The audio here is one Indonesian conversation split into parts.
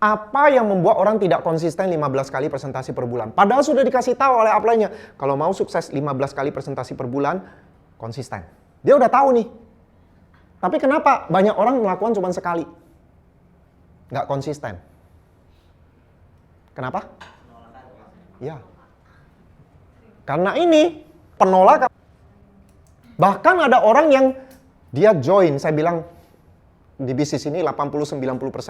Apa yang membuat orang tidak konsisten 15 kali presentasi per bulan? Padahal sudah dikasih tahu oleh upline-nya, kalau mau sukses 15 kali presentasi per bulan, konsisten. Dia udah tahu nih. Tapi kenapa banyak orang melakukan cuma sekali? Nggak konsisten. Kenapa? Ya. Karena ini penolakan. Bahkan ada orang yang dia join, saya bilang di bisnis ini 80-90%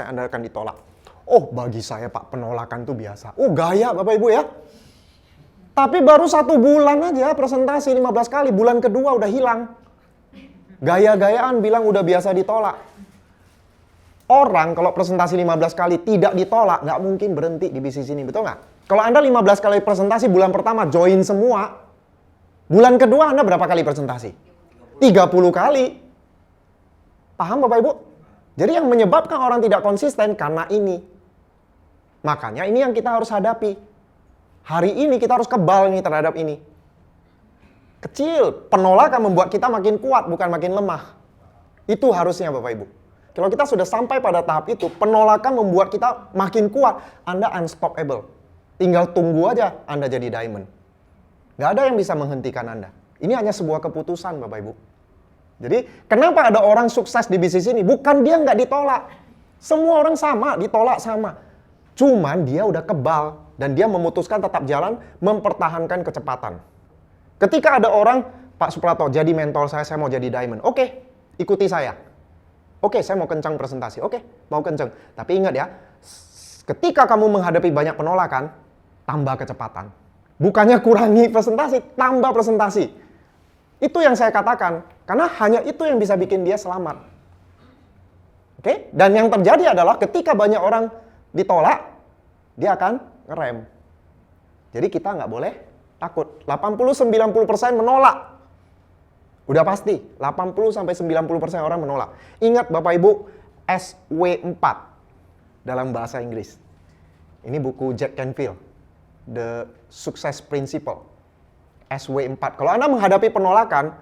Anda akan ditolak. Oh, bagi saya Pak, penolakan itu biasa. Oh, gaya Bapak Ibu ya. Tapi baru 1 bulan aja presentasi 15 kali, bulan kedua udah hilang. Gaya-gayaan bilang udah biasa ditolak. Orang kalau presentasi 15 kali tidak ditolak, nggak mungkin berhenti di bisnis ini, betul nggak? Kalau Anda 15 kali presentasi bulan pertama join semua, bulan kedua Anda berapa kali presentasi? 30 kali. Paham Bapak Ibu? Jadi yang menyebabkan orang tidak konsisten karena ini. Makanya ini yang kita harus hadapi. Hari ini kita harus kebal nih terhadap ini. Kecil, penolakan membuat kita makin kuat, bukan makin lemah. Itu harusnya Bapak Ibu. Kalau kita sudah sampai pada tahap itu, penolakan membuat kita makin kuat. Anda unstoppable. Tinggal tunggu aja Anda jadi diamond. Gak ada yang bisa menghentikan Anda. Ini hanya sebuah keputusan Bapak Ibu. Jadi kenapa ada orang sukses di bisnis ini? Bukan dia nggak ditolak. Semua orang sama, ditolak sama. Cuman dia udah kebal dan dia memutuskan tetap jalan, mempertahankan kecepatan. Ketika ada orang, Pak Suprato jadi mentor saya mau jadi diamond. Oke, ikuti saya. Oke, saya mau kencang presentasi. Oke, mau kencang. Tapi ingat ya, ketika kamu menghadapi banyak penolakan, tambah kecepatan. Bukannya kurangi presentasi, tambah presentasi. Itu yang saya katakan. Karena hanya itu yang bisa bikin dia selamat. Oke? Dan yang terjadi adalah ketika banyak orang ditolak, dia akan ngerem. Jadi kita nggak boleh takut. 80-90% menolak. Udah pasti, 80-90% orang menolak. Ingat Bapak Ibu, SW4 dalam bahasa Inggris. Ini buku Jack Canfield, The Success Principle. SW4. Kalau Anda menghadapi penolakan,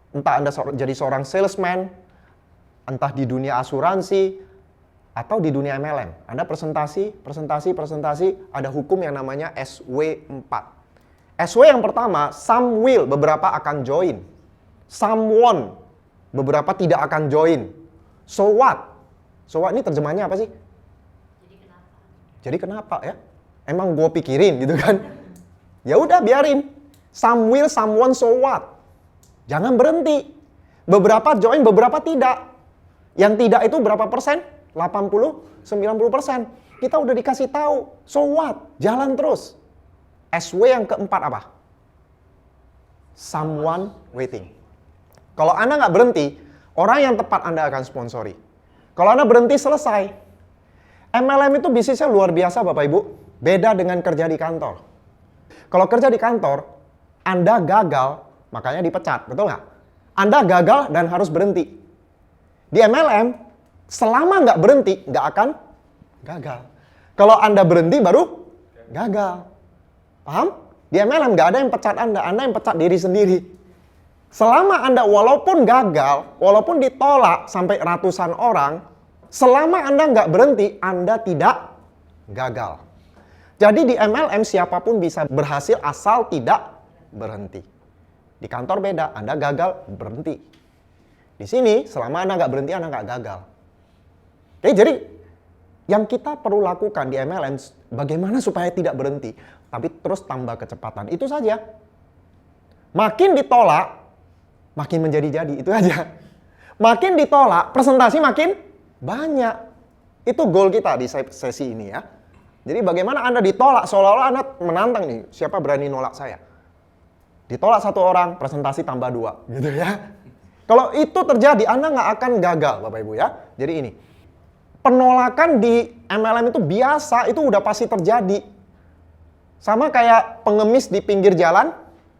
entah Anda jadi seorang salesman, entah di dunia asuransi, atau di dunia MLM. Anda presentasi, ada hukum yang namanya SW4. SW yang pertama, some will, beberapa akan join. Some won't, beberapa tidak akan join. So what? So what ini terjemahannya apa sih? Jadi kenapa ya? Emang gue pikirin gitu kan? Ya udah biarin. Some will, some won't, so what? Jangan berhenti. Beberapa join, beberapa tidak. Yang tidak itu berapa persen? 80-90%. Kita udah dikasih tahu. So what? Jalan terus. SW yang keempat apa? Someone waiting. Kalau Anda nggak berhenti, orang yang tepat Anda akan sponsori. Kalau Anda berhenti, selesai. MLM itu bisnisnya luar biasa Bapak Ibu. Beda dengan kerja di kantor. Kalau kerja di kantor, Anda gagal, makanya dipecat. Betul nggak? Anda gagal dan harus berhenti. Di MLM, selama nggak berhenti, nggak akan gagal. Kalau Anda berhenti, baru gagal. Paham? Di MLM nggak ada yang pecat Anda yang pecat diri sendiri. Selama Anda walaupun gagal, walaupun ditolak sampai ratusan orang, selama Anda nggak berhenti, Anda tidak gagal. Jadi di MLM siapapun bisa berhasil asal tidak berhenti. Di kantor beda, Anda gagal, berhenti. Di sini, selama Anda nggak berhenti, Anda nggak gagal. Oke, jadi yang kita perlu lakukan di MLM, bagaimana supaya tidak berhenti, tapi terus tambah kecepatan. Itu saja. Makin ditolak, makin menjadi-jadi. Itu aja. Makin ditolak, presentasi makin banyak. Itu goal kita di sesi ini ya. Jadi bagaimana Anda ditolak, seolah-olah Anda menantang nih, siapa berani nolak saya. Ditolak 1 orang, presentasi tambah 2. Gitu ya. Kalau itu terjadi, Anda nggak akan gagal Bapak Ibu ya. Jadi ini. Penolakan di MLM itu biasa, itu udah pasti terjadi. Sama kayak pengemis di pinggir jalan,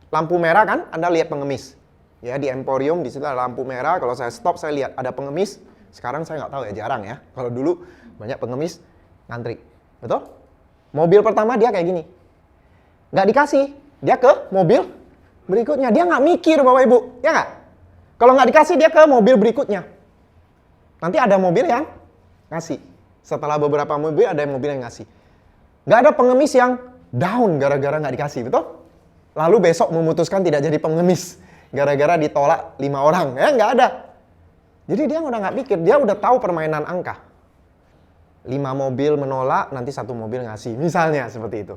lampu merah kan, Anda lihat pengemis. Ya di Emporium, di situ ada lampu merah, kalau saya stop saya lihat ada pengemis. Sekarang saya nggak tahu ya, jarang ya. Kalau dulu banyak pengemis ngantri. Betul? Mobil pertama dia kayak gini. Nggak dikasih, dia ke mobil berikutnya. Dia nggak mikir Bapak Ibu, ya nggak? Kalau nggak dikasih, dia ke mobil berikutnya. Nanti ada mobil yang ngasih. Setelah beberapa mobil, ada mobil yang ngasih. Nggak ada pengemis yang down gara-gara nggak dikasih, betul? Lalu besok memutuskan tidak jadi pengemis gara-gara ditolak 5 orang. Ya, nggak ada. Jadi dia udah nggak pikir, dia udah tahu permainan angka. 5 mobil menolak, nanti 1 mobil ngasih. Misalnya seperti itu.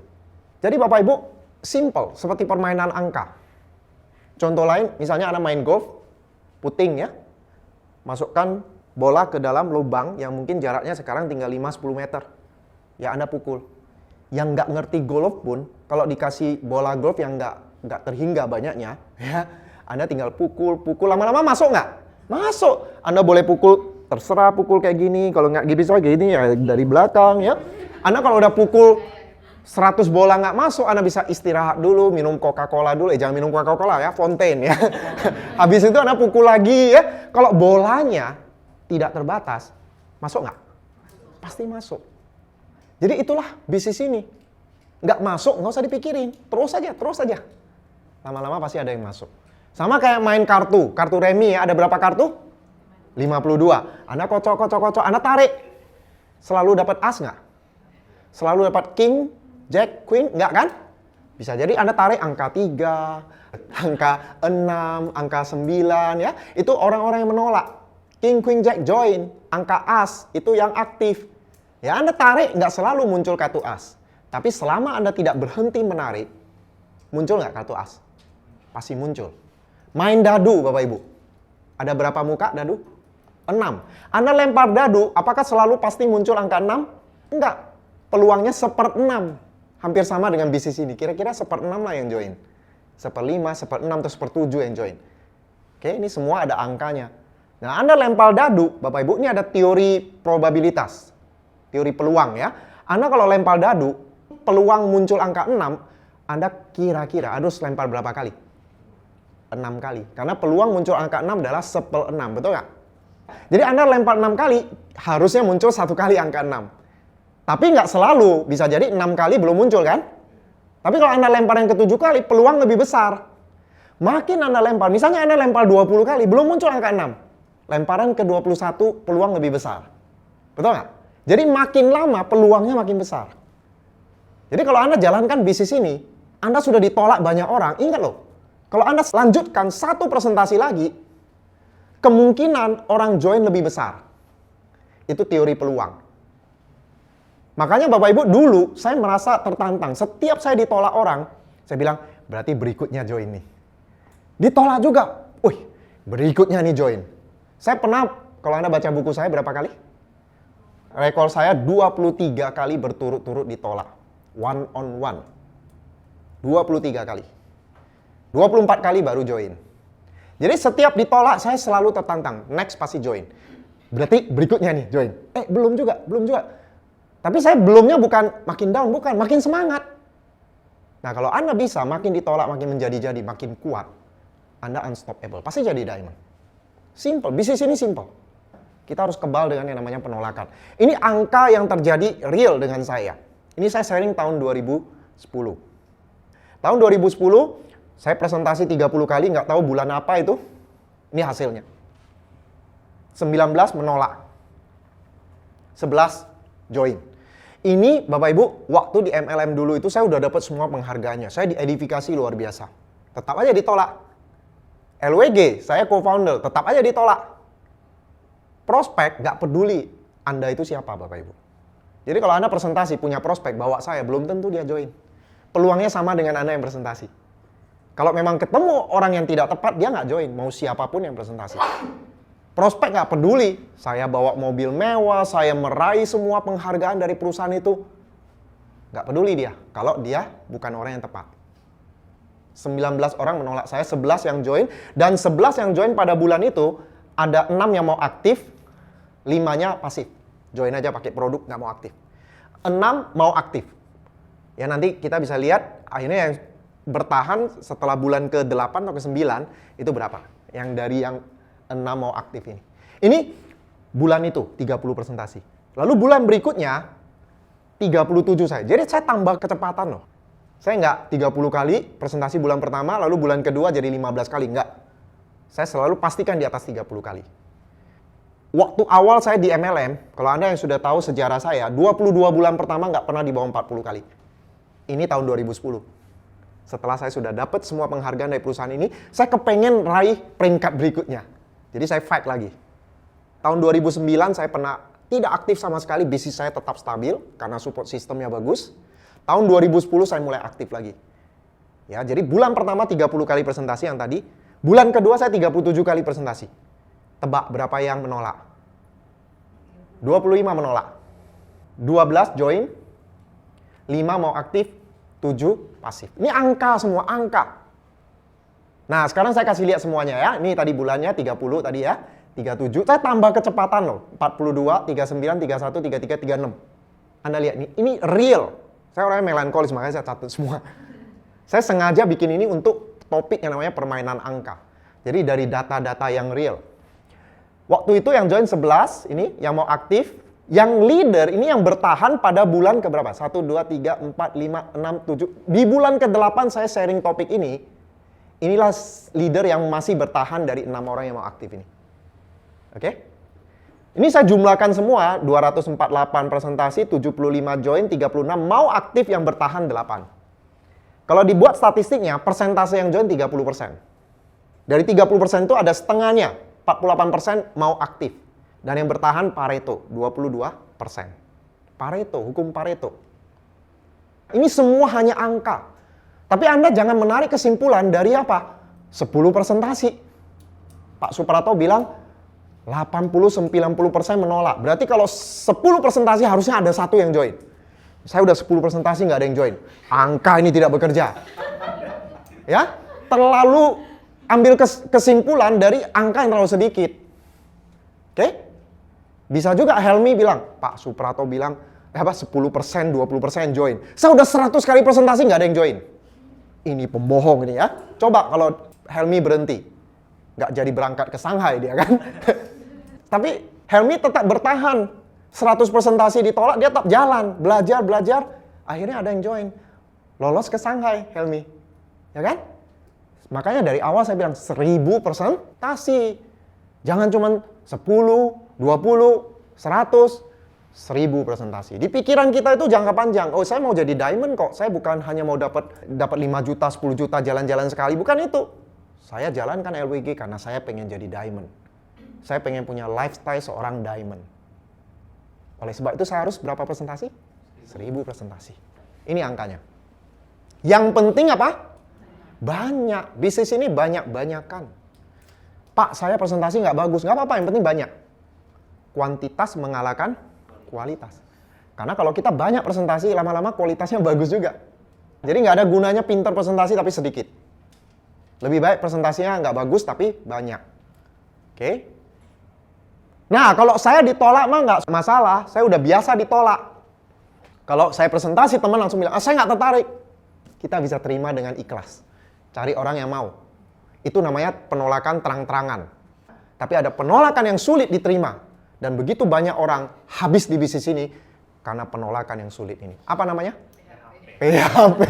Jadi Bapak Ibu, simple, seperti permainan angka. Contoh lain, misalnya Anda main golf, puting ya. Masukkan bola ke dalam lubang yang mungkin jaraknya sekarang tinggal 5-10 meter. Ya Anda pukul. Yang nggak ngerti golf pun, kalau dikasih bola golf yang nggak terhingga banyaknya, ya Anda tinggal pukul, lama-lama masuk nggak? Masuk. Anda boleh pukul, terserah pukul kayak gini, kalau nggak bisa kayak gini ya dari belakang ya. Anda kalau udah pukul 100 bola nggak masuk, Anda bisa istirahat dulu, minum Coca-Cola dulu. Jangan minum Coca-Cola ya, Fontaine ya. Habis itu Anda pukul lagi ya. Kalau bolanya tidak terbatas, masuk nggak? Pasti masuk. Jadi itulah bisnis ini. Nggak masuk, nggak usah dipikirin. Terus saja. Lama-lama pasti ada yang masuk. Sama kayak main kartu remi ya. Ada berapa kartu? 52. Anda kocok, Anda tarik. Selalu dapat as nggak? Selalu dapat king, jack, queen? Nggak kan? Bisa jadi Anda tarik angka 3, angka 6, angka 9 ya. Itu orang-orang yang menolak. King, queen, jack, join. Angka as, itu yang aktif. Ya Anda tarik, nggak selalu muncul kartu as. Tapi selama Anda tidak berhenti menarik, muncul nggak kartu as? Pasti muncul. Main dadu Bapak Ibu. Ada berapa muka dadu? 6. Anda lempar dadu, apakah selalu pasti muncul angka 6? Enggak. Peluangnya 1/6. Hampir sama dengan bisnis ini. Kira-kira 1/6 lah yang join. 1/5, 1/6, atau 1/7 yang join. Oke, ini semua ada angkanya. Nah, Anda lempar dadu, Bapak Ibu, ini ada teori probabilitas. Teori peluang ya. Anda kalau lempar dadu, peluang muncul angka 6, Anda kira-kira harus lempar berapa kali? 6 kali. Karena peluang muncul angka 6 adalah 1/6, betul nggak? Jadi Anda lempar 6 kali, harusnya muncul 1 kali angka 6. Tapi nggak selalu, bisa jadi 6 kali belum muncul kan? Tapi kalau Anda lempar yang ke-7 kali, peluang lebih besar. Makin Anda lempar, misalnya Anda lempar 20 kali, belum muncul angka 6. Lemparan ke-21, peluang lebih besar. Betul nggak? Jadi makin lama peluangnya makin besar. Jadi kalau Anda jalankan bisnis ini, Anda sudah ditolak banyak orang, ingat loh. Kalau Anda lanjutkan 1 presentasi lagi, kemungkinan orang join lebih besar. Itu teori peluang. Makanya Bapak Ibu dulu saya merasa tertantang. Setiap saya ditolak orang, saya bilang berarti berikutnya join nih. Ditolak juga. Wih, berikutnya nih join. Saya pernah, kalau Anda baca buku saya berapa kali? Rekor saya 23 kali berturut-turut ditolak. One on one. 23 kali. 24 kali baru join. Jadi setiap ditolak saya selalu tertantang. Next pasti join. Berarti berikutnya nih join. Belum juga. Tapi saya belumnya bukan makin down, bukan. Makin semangat. Nah kalau Anda bisa makin ditolak, makin menjadi-jadi, makin kuat. Anda unstoppable. Pasti jadi diamond. Simple. Bisnis ini simple. Kita harus kebal dengan yang namanya penolakan. Ini angka yang terjadi real dengan saya. Ini saya sharing tahun 2010. Tahun 2010, saya presentasi 30 kali, nggak tahu bulan apa itu. Ini hasilnya. 19 menolak. 11 join. Ini Bapak Ibu, waktu di MLM dulu itu saya udah dapat semua penghargaannya. Saya diedifikasi luar biasa. Tetap aja ditolak. LWG, saya co-founder, tetap aja ditolak. Prospek nggak peduli Anda itu siapa Bapak Ibu. Jadi kalau Anda presentasi punya prospek bawa saya, belum tentu dia join. Peluangnya sama dengan Anda yang presentasi. Kalau memang ketemu orang yang tidak tepat, dia nggak join. Mau siapapun yang presentasi. Prospek nggak peduli. Saya bawa mobil mewah, saya meraih semua penghargaan dari perusahaan itu. Nggak peduli dia. Kalau dia bukan orang yang tepat. 19 orang menolak saya, 11 yang join. Dan 11 yang join pada bulan itu, ada 6 yang mau aktif, 5-nya pasif. Join aja pakai produk, nggak mau aktif. 6 mau aktif. Ya nanti kita bisa lihat, akhirnya yang bertahan setelah bulan ke-8 atau ke-9, itu berapa? Yang dari yang 6 mau aktif ini. Ini bulan itu, 30 presentasi. Lalu bulan berikutnya, 37 saya. Jadi saya tambah kecepatan loh. Saya nggak 30 kali presentasi bulan pertama, lalu bulan kedua jadi 15 kali. Nggak. Saya selalu pastikan di atas 30 kali. Waktu awal saya di MLM, kalau Anda yang sudah tahu sejarah saya, 22 bulan pertama nggak pernah di bawah 40 kali. Ini tahun 2010. Setelah saya sudah dapat semua penghargaan dari perusahaan ini, saya kepengen raih peringkat berikutnya. Jadi saya fight lagi. Tahun 2009 saya pernah tidak aktif sama sekali, bisnis saya tetap stabil karena support sistemnya bagus. Tahun 2010 saya mulai aktif lagi. Ya, jadi bulan pertama 30 kali presentasi yang tadi, bulan kedua saya 37 kali presentasi. Tebak berapa yang menolak? 25 menolak. 12 join, 5 mau aktif, 7 pasif. Ini angka semua, angka. Nah, sekarang saya kasih lihat semuanya ya. Ini tadi bulannya 30 tadi ya. 37, saya tambah kecepatan loh. 42, 39, 31, 33, 36. Anda lihat ini real. Saya orangnya melankolis, makanya saya catat semua. Saya sengaja bikin ini untuk topik yang namanya permainan angka. Jadi dari data-data yang real. Waktu itu yang join 11, ini yang mau aktif. Yang leader ini yang bertahan pada bulan keberapa? 1, 2, 3, 4, 5, 6, 7. Di bulan ke-8 saya sharing topik ini. Inilah leader yang masih bertahan dari 6 orang yang mau aktif ini. Oke? Ini saya jumlahkan semua, 248 presentasi, 75 join, 36 mau aktif yang bertahan 8. Kalau dibuat statistiknya, persentase yang join 30%. Dari 30% itu ada setengahnya, 48% mau aktif. Dan yang bertahan Pareto, 22%. Pareto, hukum Pareto. Ini semua hanya angka. Tapi Anda jangan menarik kesimpulan dari apa? 10 presentasi. Pak Suprato bilang 80-90% menolak. Berarti kalau 10 presentasi harusnya ada 1 yang join. Saya udah 10 presentasi nggak ada yang join. Angka ini tidak bekerja. Ya, terlalu ambil kesimpulan dari angka yang terlalu sedikit. Oke? Bisa juga Helmi bilang, Pak Suprato bilang, 10%, 20% join. Saya udah 100 kali presentasi nggak ada yang join. Ini pembohong ini ya. Coba kalau Helmi berhenti. Nggak jadi berangkat ke Shanghai dia kan. Tapi Helmi tetap bertahan. 100 presentasi ditolak, dia tetap jalan. Belajar. Akhirnya ada yang join. Lolos ke Shanghai Helmi. Ya kan? Makanya dari awal saya bilang 1000 presentasi. Jangan cuma 10, 20, 100, 1000 presentasi. Di pikiran kita itu jangka panjang. Oh, saya mau jadi diamond kok. Saya bukan hanya mau dapat 5 juta, 10 juta jalan-jalan sekali. Bukan itu. Saya jalankan LWG karena saya pengen jadi diamond. Saya pengen punya lifestyle seorang diamond. Oleh sebab itu saya harus berapa presentasi? 1000 presentasi. Ini angkanya. Yang penting apa? Banyak. Bisnis ini banyak-banyakan. Pak, saya presentasi nggak bagus. Nggak apa-apa, yang penting banyak. Kuantitas mengalahkan kualitas. Karena kalau kita banyak presentasi, lama-lama kualitasnya bagus juga. Jadi nggak ada gunanya pinter presentasi tapi sedikit. Lebih baik presentasinya nggak bagus tapi banyak. Oke? Nah, kalau saya ditolak mah nggak masalah. Saya udah biasa ditolak. Kalau saya presentasi, teman langsung bilang, saya nggak tertarik. Kita bisa terima dengan ikhlas. Cari orang yang mau. Itu namanya penolakan terang-terangan. Tapi ada penolakan yang sulit diterima. Dan begitu banyak orang habis di bisnis ini karena penolakan yang sulit ini. Apa namanya? PHP.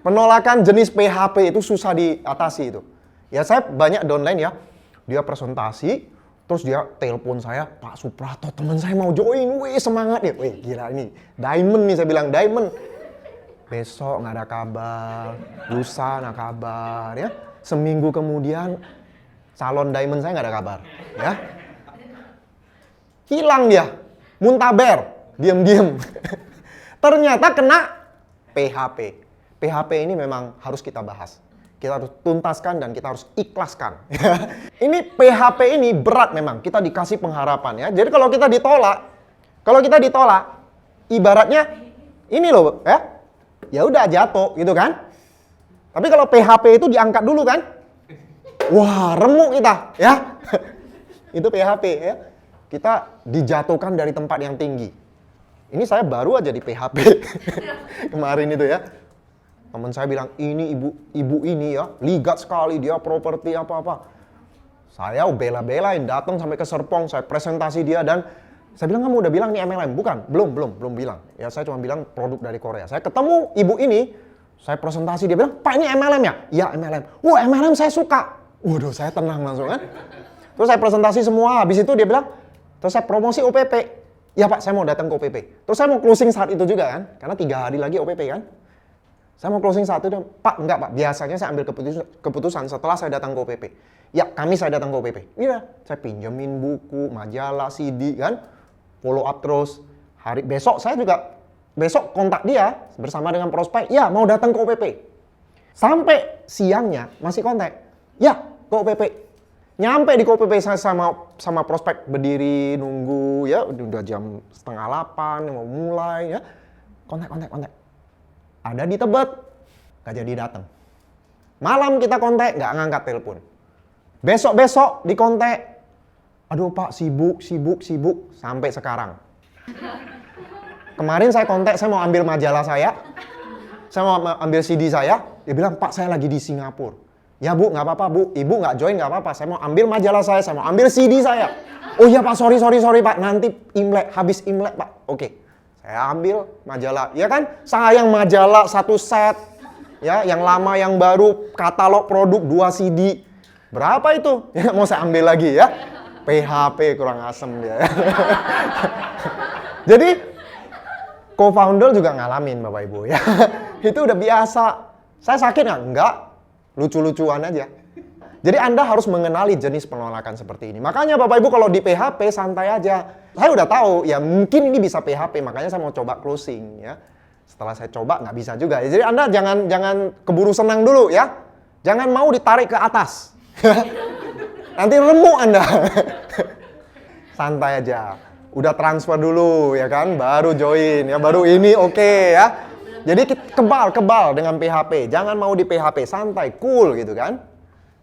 Penolakan jenis PHP itu susah diatasi itu. Ya saya banyak downline ya. Dia presentasi, terus dia telepon saya, Pak Suprato teman saya mau join, wih semangat ya. Wih gila ini, diamond nih saya bilang, diamond. Besok nggak ada kabar, lusa nggak kabar ya. Seminggu kemudian calon diamond saya nggak ada kabar ya. Hilang dia, muntaber, diam-diam. Ternyata kena PHP. PHP ini memang harus kita bahas. Kita harus tuntaskan dan kita harus ikhlaskan. Ini PHP ini berat memang, kita dikasih pengharapan ya. Jadi kalau kita ditolak, ibaratnya ini loh ya udah jatuh gitu kan. Tapi kalau PHP itu diangkat dulu kan, wah remuk kita ya. Itu PHP ya. Kita dijatuhkan dari tempat yang tinggi. Ini saya baru aja di PHP kemarin itu ya. Teman saya bilang, ini ibu ini ya, ligat sekali, dia properti apa-apa. Saya bela-belain, datang sampai ke Serpong, saya presentasi dia dan saya bilang, kamu udah bilang ini MLM? Bukan, belum bilang. Ya saya cuma bilang produk dari Korea. Saya ketemu ibu ini, saya presentasi, dia bilang, Pak ini MLM ya? Iya MLM. Wah MLM saya suka. Waduh saya tenang langsung kan. Terus saya presentasi semua, habis itu dia bilang, terus saya promosi OPP. Ya Pak, saya mau datang ke OPP. Terus saya mau closing saat itu juga kan, karena 3 hari lagi OPP kan. Saya mau closing saat itu, Pak, enggak Pak, biasanya saya ambil keputusan setelah saya datang ke OPP. Ya, saya datang ke OPP. Iya, saya pinjemin buku, majalah, CD kan, follow up terus. Hari besok saya juga, besok kontak dia bersama dengan prospek, ya mau datang ke OPP. Sampai siangnya masih kontak, ya ke OPP. Nyampe di KPP saya sama prospek berdiri nunggu ya udah jam 7:30 mau mulai ya. Kontak. Ada di Tebet, gak jadi datang. Malam kita kontak, gak ngangkat telepon. Besok di kontak. Aduh Pak, sibuk sampai sekarang. Kemarin saya kontak, saya mau ambil majalah saya mau ambil CD saya, dia bilang Pak saya lagi di Singapura. Ya Bu, nggak apa-apa Bu, Ibu nggak join nggak apa-apa, saya mau ambil majalah saya mau ambil CD saya. Oh iya Pak, sorry Pak, nanti Imlek, habis Imlek Pak. Oke, saya ambil majalah, ya kan? Sayang majalah 1 set, ya, yang lama yang baru, katalog produk 2 CD. Berapa itu? Ya, mau saya ambil lagi ya. PHP kurang asem dia. Jadi, co-founder juga ngalamin Bapak Ibu ya. Itu udah biasa. Saya sakit nggak? Enggak. Lucu-lucuan aja. Jadi Anda harus mengenali jenis penolakan seperti ini. Makanya Bapak Ibu kalau di PHP santai aja. Saya udah tahu ya mungkin ini bisa PHP, makanya saya mau coba closing ya. Setelah saya coba nggak bisa juga. Jadi Anda jangan keburu senang dulu ya. Jangan mau ditarik ke atas. Nanti remuk Anda. Santai aja. Udah transfer dulu ya kan, baru join ya, baru ini oke ya. Jadi kebal dengan PHP, jangan mau di PHP, santai, cool gitu kan.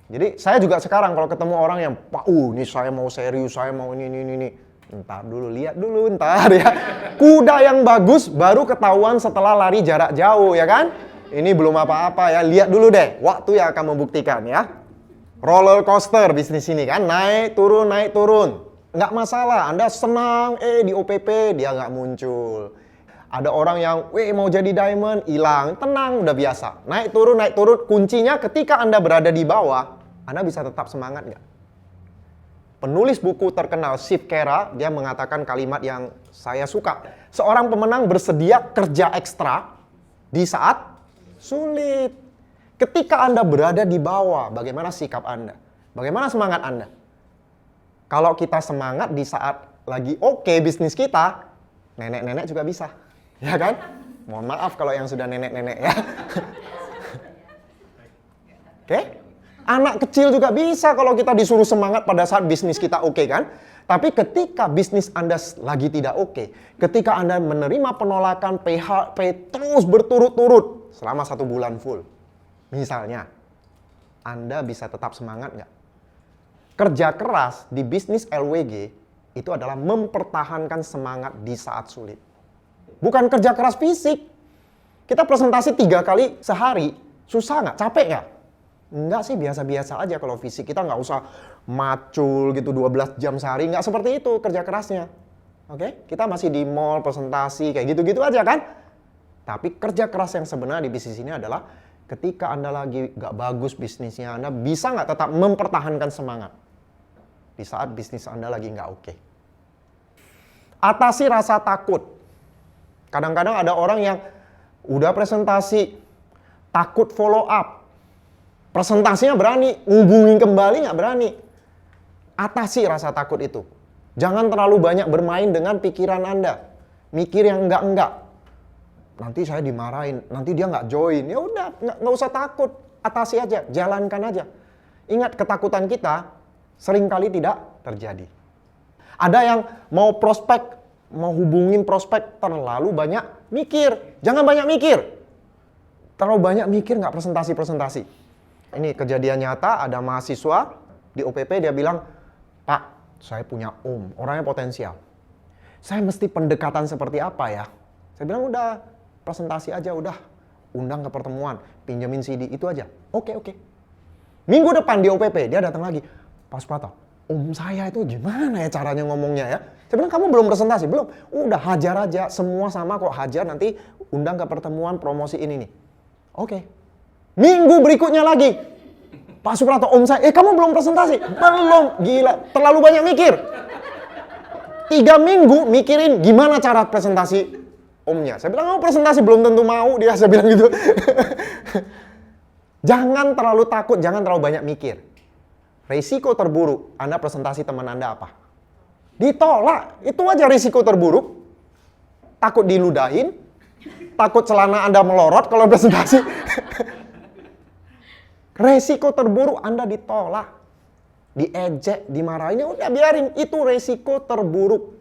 Jadi saya juga sekarang kalau ketemu orang yang, Pak, ini saya mau serius, saya mau ini. Ntar dulu, lihat dulu ntar ya. Kuda yang bagus baru ketahuan setelah lari jarak jauh ya kan. Ini belum apa-apa ya, lihat dulu deh, waktu yang akan membuktikan ya. Roller coaster bisnis ini kan, naik turun. Nggak masalah, Anda senang, di OPP dia nggak muncul. Ada orang yang, mau jadi diamond, hilang, tenang, udah biasa. Naik turun, kuncinya ketika Anda berada di bawah, Anda bisa tetap semangat nggak? Penulis buku terkenal Steve Kera, dia mengatakan kalimat yang saya suka. Seorang pemenang bersedia kerja ekstra di saat sulit. Ketika Anda berada di bawah, bagaimana sikap Anda? Bagaimana semangat Anda? Kalau kita semangat di saat lagi oke bisnis kita, nenek-nenek juga bisa. Ya kan? Mohon maaf kalau yang sudah nenek-nenek ya. Oke? Anak kecil juga bisa kalau kita disuruh semangat pada saat bisnis kita oke kan? Tapi ketika bisnis Anda lagi tidak oke, ketika Anda menerima penolakan PHP terus berturut-turut selama 1 bulan full, misalnya, Anda bisa tetap semangat nggak? Kerja keras di bisnis LWG itu adalah mempertahankan semangat di saat sulit. Bukan kerja keras fisik. Kita presentasi 3 kali sehari, susah nggak? Capek nggak? Enggak sih, biasa-biasa aja kalau fisik. Kita nggak usah macul gitu 12 jam sehari, nggak seperti itu kerja kerasnya. Oke? Kita masih di mall, presentasi, kayak gitu-gitu aja kan? Tapi kerja keras yang sebenarnya di bisnis ini adalah ketika Anda lagi nggak bagus bisnisnya, Anda bisa nggak tetap mempertahankan semangat di saat bisnis Anda lagi nggak oke. Atasi rasa takut. Kadang-kadang ada orang yang udah presentasi, takut follow up. Presentasinya berani, hubungin kembali nggak berani. Atasi rasa takut itu. Jangan terlalu banyak bermain dengan pikiran Anda. Mikir yang enggak. Nanti saya dimarahin, nanti dia nggak join. Ya udah, nggak usah takut. Atasi aja, jalankan aja. Ingat, ketakutan kita seringkali tidak terjadi. Ada yang mau prospek, mau hubungin prospek, terlalu banyak mikir. Jangan banyak mikir. Terlalu banyak mikir nggak presentasi. Ini kejadian nyata, ada mahasiswa di OPP, dia bilang, Pak, saya punya orangnya potensial. Saya mesti pendekatan seperti apa ya? Saya bilang, udah, presentasi aja, udah. Undang ke pertemuan, pinjemin CD, itu aja. Oke. Minggu depan di OPP, dia datang lagi. Pak Suprato, saya itu gimana ya caranya ngomongnya ya? Saya bilang, kamu belum presentasi? Belum. Udah, hajar aja. Semua sama kok, hajar, nanti undang ke pertemuan promosi ini nih. Oke. Minggu berikutnya lagi. Pak Suprato, om saya, kamu belum presentasi? Belum, gila, terlalu banyak mikir. 3 minggu mikirin gimana cara presentasi omnya. Saya bilang, presentasi belum tentu mau dia, saya bilang gitu. Jangan terlalu takut, jangan terlalu banyak mikir. Risiko terburuk Anda presentasi teman Anda apa? Ditolak, itu aja risiko terburuk. Takut diludahin, takut celana Anda melorot kalau presentasi. Resiko terburuk Anda ditolak, diejek, dimarahin, udah biarin, itu resiko terburuk.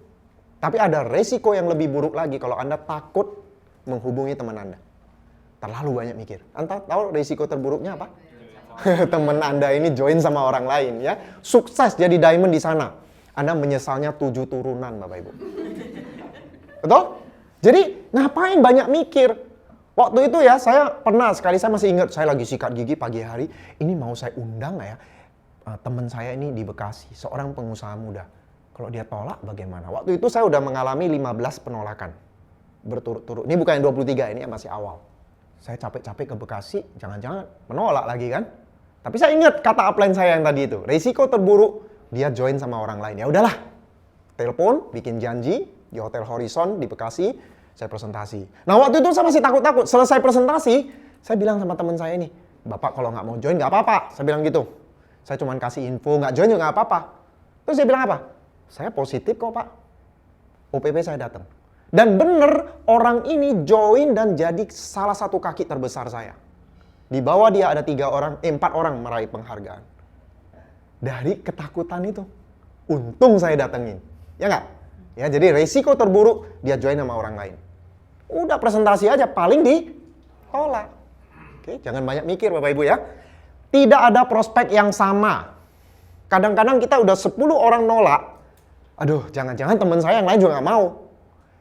Tapi ada resiko yang lebih buruk lagi kalau Anda takut menghubungi teman Anda. Terlalu banyak mikir. Anda tahu resiko terburuknya apa? Teman Anda ini join sama orang lain ya. Sukses jadi diamond di sana. Anda menyesalnya 7 turunan Bapak Ibu. Betul? Jadi ngapain banyak mikir? Waktu itu ya, saya pernah sekali, saya masih ingat, saya lagi sikat gigi pagi hari, ini mau saya undang nggak ya? Teman saya ini di Bekasi, seorang pengusaha muda. Kalau dia tolak bagaimana? Waktu itu saya udah mengalami 15 penolakan berturut-turut. Ini bukan yang 23, ini yang masih awal. Saya capek-capek ke Bekasi, jangan-jangan menolak lagi kan? Tapi saya ingat kata upline saya yang tadi itu, risiko terburuk dia join sama orang lain. Ya udahlah, telepon, bikin janji di Hotel Horizon di Bekasi. Saya presentasi. Nah waktu itu saya masih takut-takut. Selesai presentasi, saya bilang sama teman saya ini, Bapak kalau nggak mau join nggak apa-apa. Saya bilang gitu. Saya cuma kasih info, nggak join juga nggak apa-apa. Terus saya bilang apa? Saya positif kok Pak. OPP saya datang. Dan bener orang ini join dan jadi salah satu kaki terbesar saya. Di bawah dia ada 4 orang meraih penghargaan. Dari ketakutan itu. Untung saya datengin. Ya nggak? Ya, jadi resiko terburuk dia join sama orang lain. Udah presentasi aja paling ditolak. Oke, jangan banyak mikir Bapak Ibu ya. Tidak ada prospek yang sama. Kadang-kadang kita udah 10 orang nolak. Aduh, jangan-jangan teman saya yang lain juga nggak mau.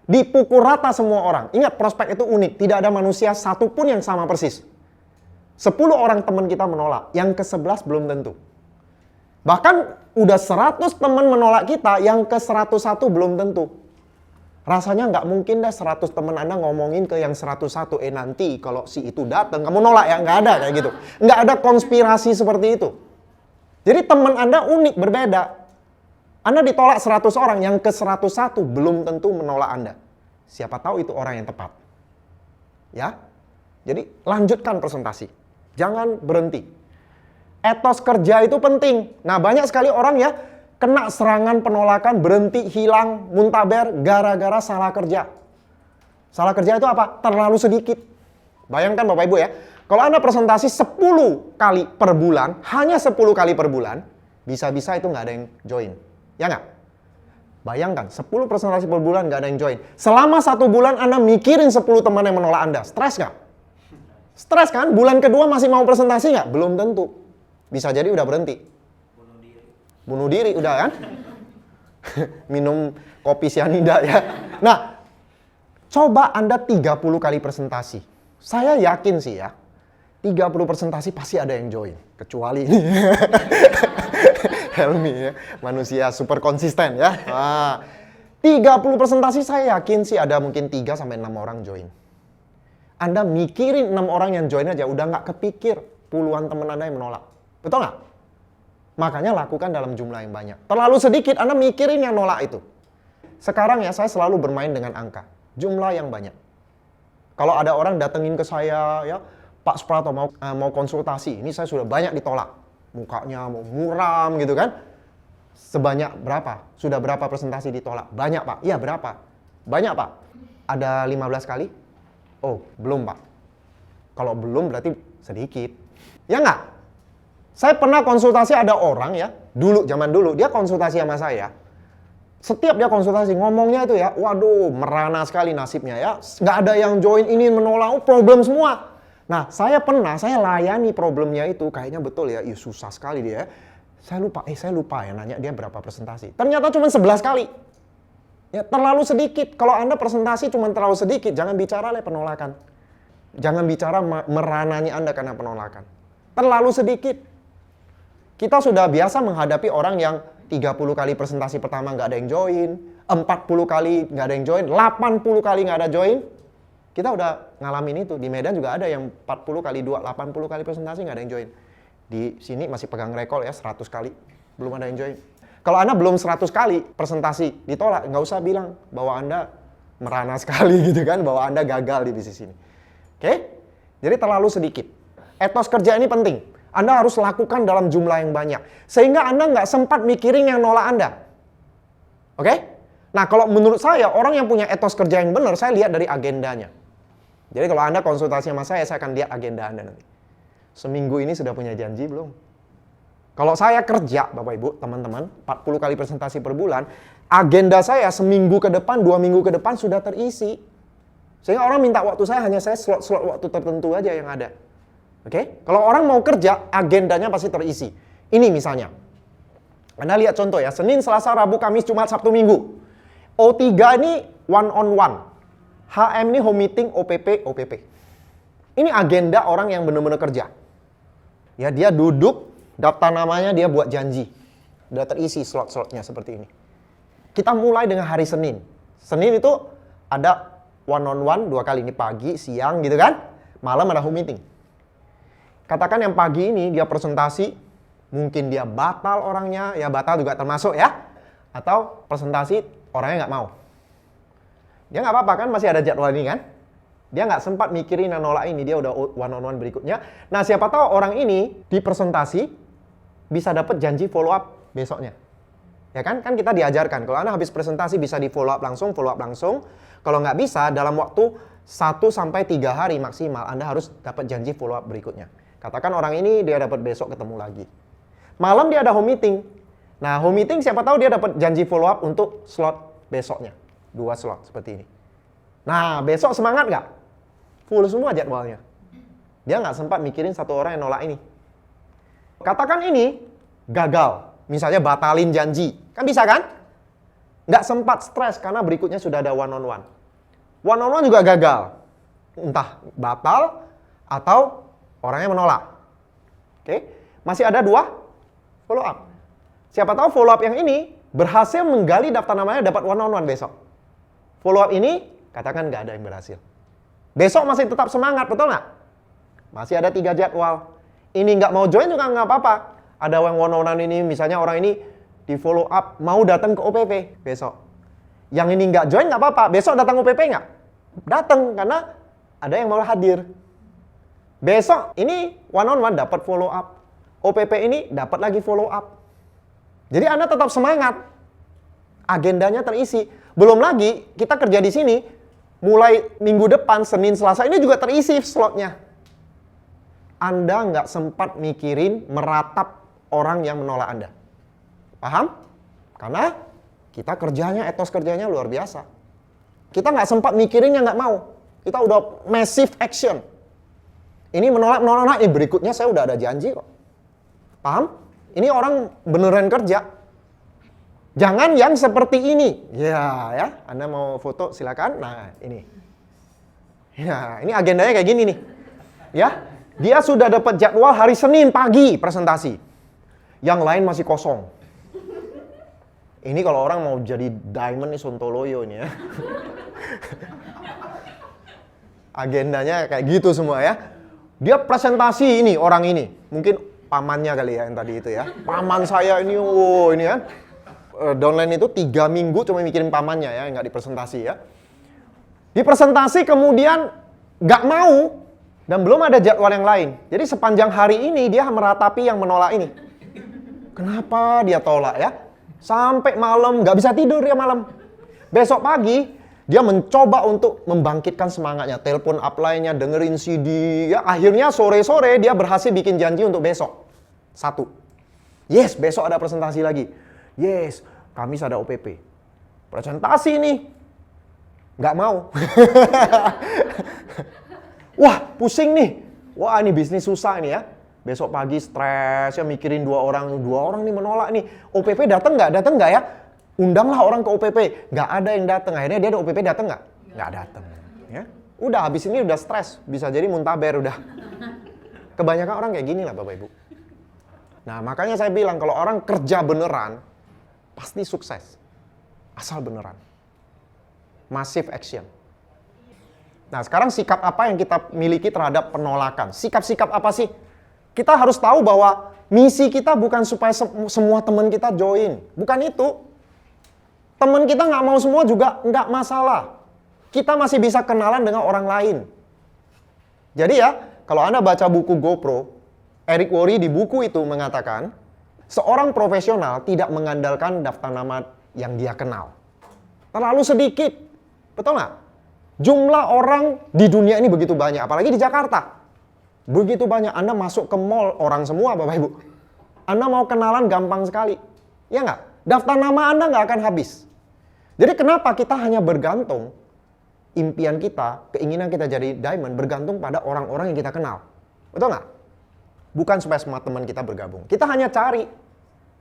Dipukul rata semua orang. Ingat, prospek itu unik. Tidak ada manusia satupun yang sama persis. 10 orang teman kita menolak. Yang ke-11 belum tentu. Bahkan udah 100 teman menolak kita, yang ke-101 belum tentu. Rasanya nggak mungkin deh 100 teman Anda ngomongin ke yang 101, nanti kalau si itu datang, kamu nolak ya? Nggak ada kayak gitu. Nggak ada konspirasi seperti itu. Jadi teman Anda unik, berbeda. Anda ditolak 100 orang, yang ke-101 belum tentu menolak Anda. Siapa tahu itu orang yang tepat. Ya? Jadi lanjutkan presentasi. Jangan berhenti. Etos kerja itu penting. Nah banyak sekali orang ya kena serangan penolakan, berhenti, hilang, muntaber gara-gara salah kerja. Salah kerja itu apa? Terlalu sedikit. Bayangkan Bapak Ibu ya, kalau Anda presentasi 10 kali per bulan, hanya 10 kali per bulan, bisa-bisa itu nggak ada yang join. Ya nggak? Bayangkan, 10 presentasi per bulan nggak ada yang join. Selama 1 bulan Anda mikirin 10 teman yang menolak Anda. Stres nggak? Stres kan? Bulan kedua masih mau presentasi nggak? Belum tentu. Bisa jadi udah berhenti. Bunuh diri udah kan? Minum kopi sianida ya. Nah, coba Anda 30 kali presentasi. Saya yakin sih ya, 30 presentasi pasti ada yang join. Kecuali ini. Helmi ya, manusia super konsisten ya. 30 presentasi saya yakin sih ada mungkin 3-6 orang join. Anda mikirin 6 orang yang join aja, udah nggak kepikir puluhan teman Anda yang menolak. Betul nggak? Makanya lakukan dalam jumlah yang banyak. Terlalu sedikit, Anda mikirin yang nolak itu. Sekarang ya, saya selalu bermain dengan angka. Jumlah yang banyak. Kalau ada orang datengin ke saya, ya Pak Suprato mau konsultasi, ini saya sudah banyak ditolak. Mukanya mau muram gitu kan. Sebanyak berapa? Sudah berapa presentasi ditolak? Banyak Pak. Iya berapa? Banyak Pak. Ada 15 kali? Oh, belum Pak. Kalau belum berarti sedikit. Ya nggak? Saya pernah konsultasi ada orang ya, zaman dulu, dia konsultasi sama saya. Setiap dia konsultasi, ngomongnya itu ya, waduh, merana sekali nasibnya ya. Nggak ada yang join ini, menolak, problem semua. Nah, saya layani problemnya itu, kayaknya betul ya, susah sekali dia ya. Saya lupa ya nanya dia berapa presentasi. Ternyata cuma 11 kali. Ya, terlalu sedikit. Kalau Anda presentasi cuma terlalu sedikit, jangan bicara penolakan. Jangan bicara merananya Anda karena penolakan. Terlalu sedikit. Kita sudah biasa menghadapi orang yang 30 kali presentasi pertama nggak ada yang join, 40 kali nggak ada yang join, 80 kali nggak ada join. Kita udah ngalamin itu. Di Medan juga ada yang 40 kali 2, 80 kali presentasi nggak ada yang join. Di sini masih pegang rekor ya 100 kali. Belum ada yang join. Kalau Anda belum 100 kali presentasi ditolak, nggak usah bilang bahwa Anda merana sekali gitu kan, bahwa Anda gagal di bisnis ini. Oke? Jadi terlalu sedikit. Etos kerja ini penting. Anda harus lakukan dalam jumlah yang banyak. Sehingga Anda nggak sempat mikirin yang nolak Anda. Oke? Nah, kalau menurut saya, orang yang punya etos kerja yang benar, saya lihat dari agendanya. Jadi kalau Anda konsultasi sama saya akan lihat agenda Anda nanti. Seminggu ini sudah punya janji belum? Kalau saya kerja, Bapak Ibu, teman-teman, 40 kali presentasi per bulan, agenda saya seminggu ke depan, 2 minggu ke depan sudah terisi. Sehingga orang minta waktu saya, hanya saya slot-slot waktu tertentu aja yang ada. Oke? Kalau orang mau kerja, agendanya pasti terisi. Ini misalnya. Anda lihat contoh ya, Senin, Selasa, Rabu, Kamis, Jumat, Sabtu, Minggu. O3 ini one on one. HM ini home meeting, OPP. Ini agenda orang yang benar-benar kerja. Ya, dia duduk, daftar namanya, dia buat janji. Udah terisi slot-slotnya seperti ini. Kita mulai dengan hari Senin. Senin itu ada one on one 2 kali, ini pagi, siang gitu kan. Malam ada home meeting. Katakan yang pagi ini dia presentasi, mungkin dia batal orangnya, ya batal juga termasuk ya. Atau presentasi orangnya nggak mau. Dia nggak apa-apa kan, masih ada jadwal ini kan. Dia nggak sempat mikirin yang nolak ini, dia udah one on one berikutnya. Nah, siapa tahu orang ini di presentasi bisa dapat janji follow up besoknya. Ya kan? Kan kita diajarkan, kalau Anda habis presentasi bisa di follow up langsung. Kalau nggak bisa, dalam waktu 1-3 hari maksimal, Anda harus dapat janji follow up berikutnya. Katakan orang ini dia dapat besok ketemu lagi. Malam dia ada home meeting. Nah, home meeting siapa tahu dia dapat janji follow up untuk slot besoknya. 2 slot seperti ini. Nah, besok semangat nggak? Full semua jadwalnya. Dia nggak sempat mikirin satu orang yang nolak ini. Katakan ini gagal. Misalnya batalin janji. Kan bisa kan? Nggak sempat stres karena berikutnya sudah ada one on one. One on one juga gagal. Entah batal atau orangnya menolak. Oke? Masih ada 2 follow up. Siapa tahu follow up yang ini berhasil menggali daftar namanya, dapat one on one besok. Follow up ini katakan nggak ada yang berhasil. Besok masih tetap semangat, betul nggak? Masih ada 3 jadwal. Ini nggak mau join juga nggak apa-apa. Ada yang one on one ini, misalnya orang ini di follow up mau datang ke OPP besok. Yang ini nggak join nggak apa-apa. Besok datang OPP nggak? Datang karena ada yang mau hadir. Besok ini one on one dapat follow up. OPP ini dapat lagi follow up. Jadi Anda tetap semangat. Agendanya terisi. Belum lagi kita kerja di sini mulai minggu depan, Senin, Selasa ini juga terisi slotnya. Anda nggak sempat mikirin meratap orang yang menolak Anda. Paham? Karena kita kerjanya, etos kerjanya luar biasa. Kita nggak sempat mikirin yang nggak mau. Kita udah massive action. Ini menolak, berikutnya saya udah ada janji kok. Paham? Ini orang beneran kerja. Jangan yang seperti ini. Ya, Anda mau foto silakan. Nah, ini. Ya, ini agendanya kayak gini nih. Ya, dia sudah dapat jadwal hari Senin pagi presentasi. Yang lain masih kosong. Ini kalau orang mau jadi diamond nih Sontoloyo ini ya. Agendanya kayak gitu semua ya. Dia presentasi ini, orang ini. Mungkin pamannya kali ya yang tadi itu ya. Paman saya ini, ini kan. Downline itu 3 minggu cuma mikirin pamannya ya, nggak dipresentasi ya. Dipresentasi kemudian nggak mau dan belum ada jadwal yang lain. Jadi sepanjang hari ini dia meratapi yang menolak ini. Kenapa dia tolak ya? Sampai malam, nggak bisa tidur dia malam. Besok pagi dia mencoba untuk membangkitkan semangatnya, telepon upline-nya, dengerin CD, ya akhirnya sore-sore dia berhasil bikin janji untuk besok. 1. Yes, besok ada presentasi lagi. Yes, Kamis ada OPP. Presentasi nih. Nggak mau. Wah, pusing nih. Wah, ini bisnis susah ini ya. Besok pagi stres, ya mikirin 2 orang nih menolak nih. OPP datang nggak ya? Undanglah orang ke OPP. Nggak ada yang datang. Akhirnya dia ada OPP datang nggak? Nggak datang. Ya. Udah, habis ini udah stres. Bisa jadi muntaber udah. Kebanyakan orang kayak gini lah Bapak Ibu. Nah, makanya saya bilang kalau orang kerja beneran, pasti sukses. Asal beneran. Massive action. Nah, sekarang sikap apa yang kita miliki terhadap penolakan? Sikap-sikap apa sih? Kita harus tahu bahwa misi kita bukan supaya semua teman kita join. Bukan itu. Teman kita nggak mau semua juga nggak masalah. Kita masih bisa kenalan dengan orang lain. Jadi ya, kalau Anda baca buku GoPro, Eric Worre di buku itu mengatakan, seorang profesional tidak mengandalkan daftar nama yang dia kenal. Terlalu sedikit. Betul nggak? Jumlah orang di dunia ini begitu banyak, apalagi di Jakarta. Begitu banyak. Anda masuk ke mall, orang semua Bapak Ibu. Anda mau kenalan gampang sekali. Ya nggak? Daftar nama Anda nggak akan habis. Jadi kenapa kita hanya bergantung, impian kita, keinginan kita jadi diamond, bergantung pada orang-orang yang kita kenal. Betul nggak? Bukan supaya semua teman kita bergabung. Kita hanya cari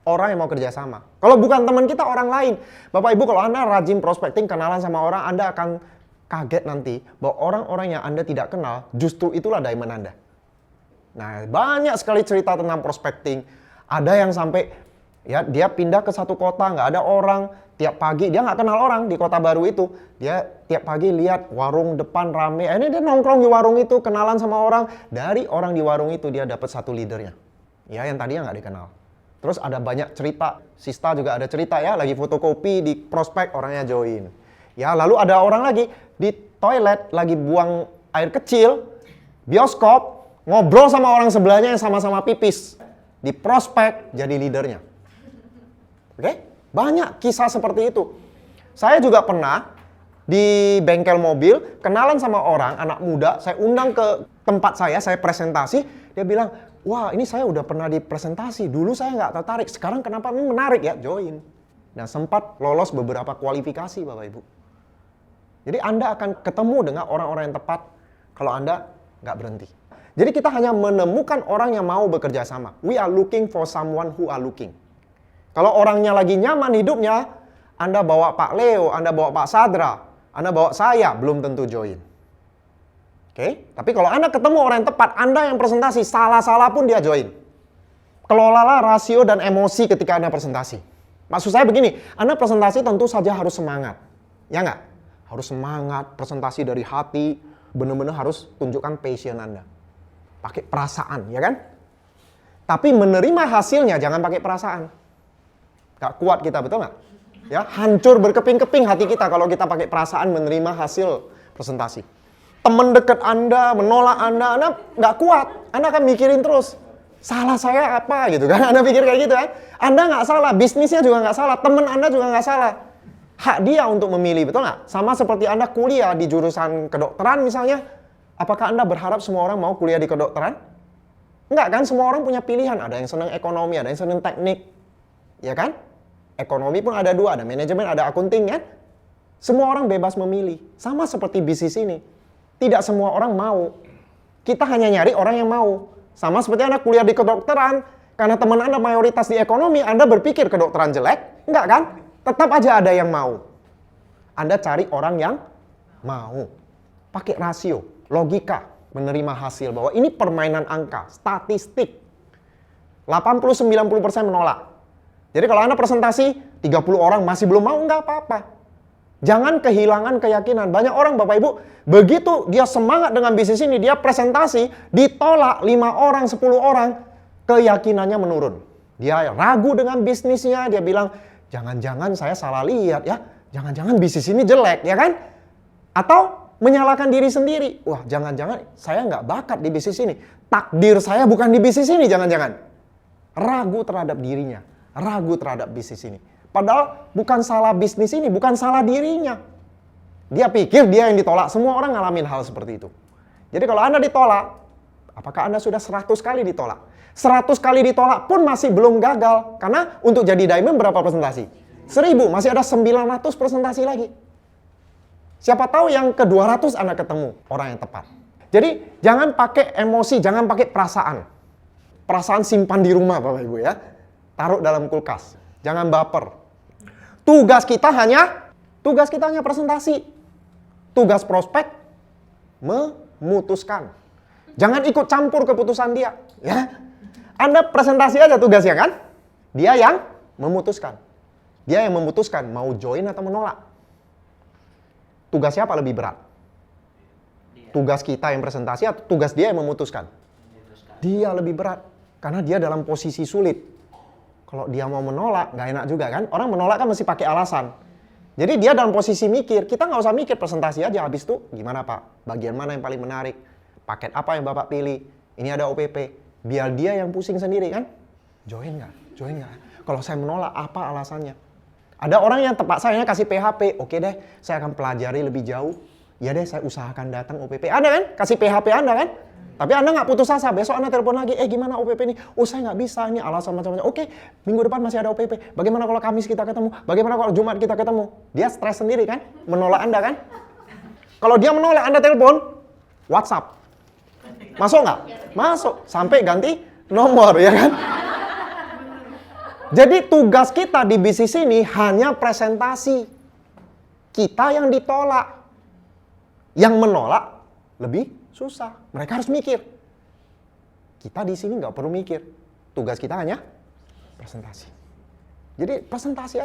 orang yang mau kerjasama. Kalau bukan teman kita, orang lain. Bapak Ibu, kalau Anda rajin prospecting, kenalan sama orang, Anda akan kaget nanti bahwa orang-orang yang Anda tidak kenal, justru itulah diamond Anda. Nah, banyak sekali cerita tentang prospecting. Ada yang sampai, ya dia pindah ke satu kota, nggak ada orang. Tiap pagi, dia nggak kenal orang di kota baru itu. Dia tiap pagi lihat warung depan rame. Ini dia nongkrong di warung itu, kenalan sama orang. Dari orang di warung itu, dia dapat satu leadernya. Ya, yang tadinya nggak dikenal. Terus ada banyak cerita. Sista juga ada cerita ya, lagi fotokopi di prospek, orangnya join. Ya, lalu ada orang lagi di toilet, lagi buang air kecil, bioskop, ngobrol sama orang sebelahnya yang sama-sama pipis. Di prospek, jadi leadernya. Oke? Banyak kisah seperti itu. Saya juga pernah di bengkel mobil, kenalan sama orang, anak muda, saya undang ke tempat saya presentasi, dia bilang, wah ini saya udah pernah di presentasi, dulu saya nggak tertarik, sekarang kenapa ini menarik ya, join. Dan sempat lolos beberapa kualifikasi Bapak Ibu. Jadi Anda akan ketemu dengan orang-orang yang tepat kalau Anda nggak berhenti. Jadi kita hanya menemukan orang yang mau bekerja sama. We are looking for someone who are looking. Kalau orangnya lagi nyaman hidupnya, Anda bawa Pak Leo, Anda bawa Pak Sadra, Anda bawa saya, belum tentu join. Oke? Tapi kalau Anda ketemu orang yang tepat, Anda yang presentasi, salah-salah pun dia join. Kelolalah rasio dan emosi ketika Anda presentasi. Maksud saya begini, Anda presentasi tentu saja harus semangat. Ya nggak? Harus semangat, presentasi dari hati, benar-benar harus tunjukkan passion Anda. Pakai perasaan, ya kan? Tapi menerima hasilnya jangan pakai perasaan. Gak kuat kita, betul nggak? Ya, hancur berkeping-keping hati kita kalau kita pakai perasaan menerima hasil presentasi. Teman dekat Anda menolak Anda nggak kuat. Anda akan mikirin terus, salah saya apa gitu kan? Anda pikir kayak gitu kan? Anda nggak salah, bisnisnya juga nggak salah, teman Anda juga nggak salah. Hak dia untuk memilih, betul nggak? Sama seperti Anda kuliah di jurusan kedokteran misalnya, apakah Anda berharap semua orang mau kuliah di kedokteran? Enggak kan? Semua orang punya pilihan. Ada yang senang ekonomi, ada yang senang teknik, ya kan? Ekonomi pun ada dua, ada manajemen, ada akunting kan? Semua orang bebas memilih. Sama seperti bisnis ini. Tidak semua orang mau. Kita hanya nyari orang yang mau. Sama seperti Anda kuliah di kedokteran, karena teman Anda mayoritas di ekonomi, Anda berpikir kedokteran jelek? Enggak kan? Tetap aja ada yang mau. Anda cari orang yang mau. Pakai rasio, logika, menerima hasil bahwa ini permainan angka, statistik. 80-90% menolak. Jadi kalau Anda presentasi, 30 orang masih belum mau, nggak apa-apa. Jangan kehilangan keyakinan. Banyak orang, Bapak Ibu, begitu dia semangat dengan bisnis ini, dia presentasi, ditolak 5 orang, 10 orang, keyakinannya menurun. Dia ragu dengan bisnisnya, dia bilang, jangan-jangan saya salah lihat ya, jangan-jangan bisnis ini jelek, ya kan? Atau menyalahkan diri sendiri. Wah, jangan-jangan saya nggak bakat di bisnis ini. Takdir saya bukan di bisnis ini, jangan-jangan. Ragu terhadap dirinya. Ragu terhadap bisnis ini. Padahal bukan salah bisnis ini, bukan salah dirinya. Dia pikir dia yang ditolak. Semua orang ngalamin hal seperti itu. Jadi kalau Anda ditolak, apakah Anda sudah 100 kali ditolak? 100 kali ditolak pun masih belum gagal. Karena untuk jadi diamond berapa presentasi? 1000, masih ada 900 presentasi lagi. Siapa tahu yang ke-200 Anda ketemu orang yang tepat. Jadi jangan pakai emosi, jangan pakai perasaan. Perasaan simpan di rumah Bapak Ibu ya. Taruh dalam kulkas. Jangan baper. Tugas kita hanya presentasi. Tugas prospek memutuskan. Jangan ikut campur keputusan dia, ya. Anda presentasi aja tugasnya kan? Dia yang memutuskan. Dia yang memutuskan mau join atau menolak. Tugas siapa lebih berat? Tugas kita yang presentasi atau tugas dia yang memutuskan? Dia lebih berat. Karena dia dalam posisi sulit. Kalau dia mau menolak, nggak enak juga kan? Orang menolak kan mesti pakai alasan. Jadi dia dalam posisi mikir, kita nggak usah mikir, presentasi aja. Habis itu gimana Pak? Bagian mana yang paling menarik? Paket apa yang Bapak pilih? Ini ada OPP. Biar dia yang pusing sendiri kan? Join nggak? Join nggak? Kalau saya menolak, apa alasannya? Ada orang yang tepat saya kasih PHP. Oke deh, saya akan pelajari lebih jauh. Ya deh, saya usahakan datang OPP. Ada kan? Kasih PHP Anda kan? Tapi Anda nggak putus asa. Besok Anda telepon lagi. Gimana OPP ini? Oh, saya nggak bisa. Ini alasan macam-macam. Oke, minggu depan masih ada OPP. Bagaimana kalau Kamis kita ketemu? Bagaimana kalau Jumat kita ketemu? Dia stres sendiri kan? Menolak Anda kan? Kalau dia menolak, Anda telepon, WhatsApp. Masuk nggak? Masuk. Sampai ganti nomor, ya kan? Jadi tugas kita di bisnis ini hanya presentasi. Kita yang ditolak. Yang menolak lebih susah. Mereka harus mikir. Kita di sini nggak perlu mikir. Tugas kita hanya presentasi. Jadi presentasi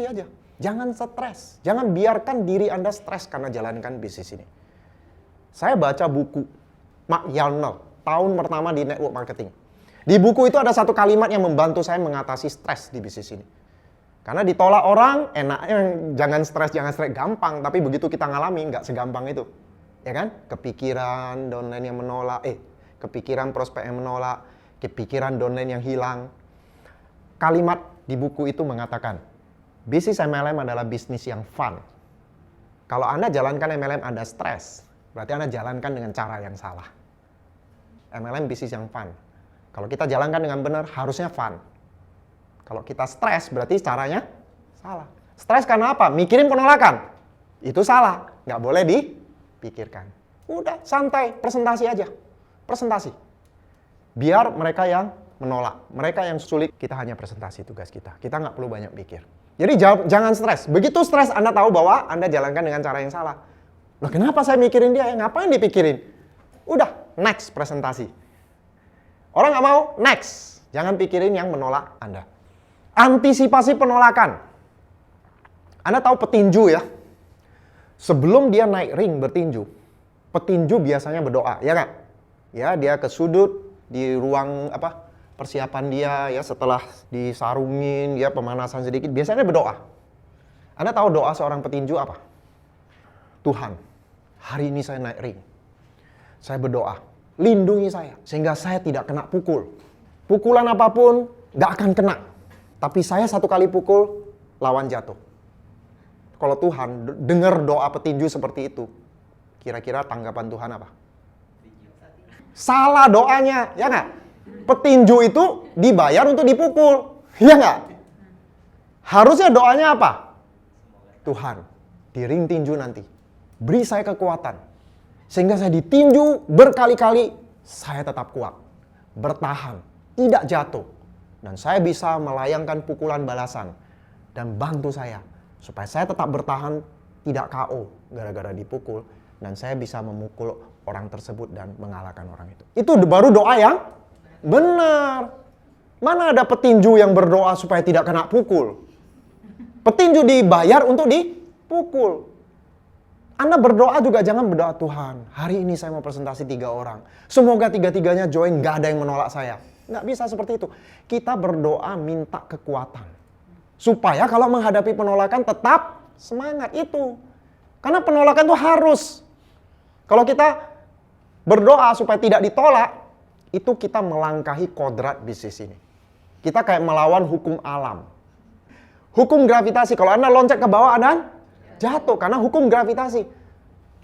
aja. Jangan stres. Jangan biarkan diri Anda stres karena jalankan bisnis ini. Saya baca buku Mark Yarnell, tahun pertama di network marketing. Di buku itu ada satu kalimat yang membantu saya mengatasi stres di bisnis ini. Karena ditolak orang, enaknya jangan stres, gampang. Tapi begitu kita ngalami, nggak segampang itu. Ya kan? Kepikiran downline yang menolak, kepikiran prospek yang menolak, kepikiran downline yang hilang. Kalimat di buku itu mengatakan, bisnis MLM adalah bisnis yang fun. Kalau Anda jalankan MLM Anda stres, berarti Anda jalankan dengan cara yang salah. MLM bisnis yang fun. Kalau kita jalankan dengan benar, harusnya fun. Kalau kita stres, berarti caranya salah. Stres karena apa? Mikirin penolakan. Itu salah. Nggak boleh dipikirkan. Udah, santai. Presentasi aja. Presentasi. Biar mereka yang menolak. Mereka yang sulit, kita hanya presentasi tugas kita. Kita nggak perlu banyak pikir. Jadi jangan stres. Begitu stres, Anda tahu bahwa Anda jalankan dengan cara yang salah. Loh, kenapa saya mikirin dia? Ngapain dipikirin? Udah, next presentasi. Orang nggak mau, next. Jangan pikirin yang menolak Anda. Antisipasi penolakan. Anda tahu petinju ya? Sebelum dia naik ring bertinju, petinju biasanya berdoa, ya nggak? Ya, dia ke sudut di ruang persiapan dia ya, setelah disarungin, dia pemanasan sedikit, biasanya berdoa. Anda tahu doa seorang petinju apa? Tuhan, hari ini saya naik ring. Saya berdoa, lindungi saya sehingga saya tidak kena pukul. Pukulan apapun nggak akan kena. Tapi saya satu kali pukul, lawan jatuh. Kalau Tuhan dengar doa petinju seperti itu, kira-kira tanggapan Tuhan apa? Salah doanya, ya nggak? Petinju itu dibayar untuk dipukul, ya nggak? Harusnya doanya apa? Tuhan, di ring tinju nanti, beri saya kekuatan. Sehingga saya ditinju berkali-kali, saya tetap kuat. Bertahan, tidak jatuh. Dan saya bisa melayangkan pukulan balasan. Dan bantu saya, supaya saya tetap bertahan, tidak KO gara-gara dipukul. Dan saya bisa memukul orang tersebut dan mengalahkan orang itu. Itu baru doa yang benar. Mana ada petinju yang berdoa supaya tidak kena pukul? Petinju dibayar untuk dipukul. Anda berdoa juga jangan berdoa, Tuhan, hari ini saya mau presentasi 3 orang. Semoga 3-3-nya join, gak ada yang menolak saya. Nggak bisa seperti itu. Kita berdoa minta kekuatan. Supaya kalau menghadapi penolakan tetap semangat itu. Karena penolakan itu harus. Kalau kita berdoa supaya tidak ditolak, itu kita melangkahi kodrat bisnis ini. Kita kayak melawan hukum alam. Hukum gravitasi, kalau Anda loncat ke bawah, Anda jatuh karena hukum gravitasi.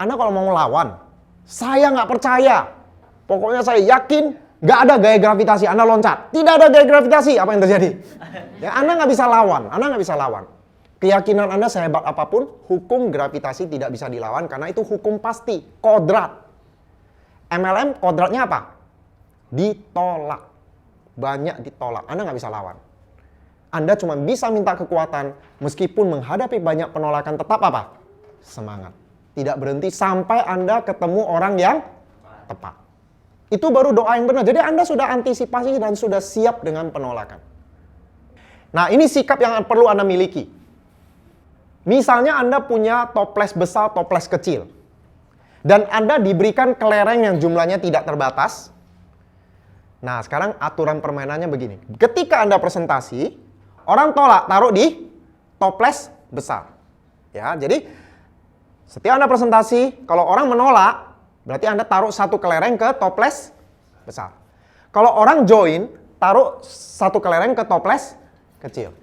Anda kalau mau melawan, saya nggak percaya. Pokoknya saya yakin nggak ada gaya gravitasi. Anda loncat, tidak ada gaya gravitasi. Apa yang terjadi? Ya, Anda nggak bisa lawan. Anda nggak bisa lawan. Keyakinan Anda sehebat apapun, hukum gravitasi tidak bisa dilawan karena itu hukum pasti, kodrat. MLM kodratnya apa? Ditolak. Banyak ditolak. Anda nggak bisa lawan. Anda cuma bisa minta kekuatan, meskipun menghadapi banyak penolakan tetap apa? Semangat. Tidak berhenti sampai Anda ketemu orang yang tepat. Itu baru doa yang benar. Jadi Anda sudah antisipasi dan sudah siap dengan penolakan. Nah, ini sikap yang perlu Anda miliki. Misalnya Anda punya toples besar, toples kecil. Dan Anda diberikan kelereng yang jumlahnya tidak terbatas. Nah, sekarang aturan permainannya begini. Ketika Anda presentasi, orang tolak, taruh di toples besar. Ya, jadi setiap Anda presentasi, kalau orang menolak, berarti Anda taruh satu kelereng ke toples besar. Kalau orang join, taruh satu kelereng ke toples kecil.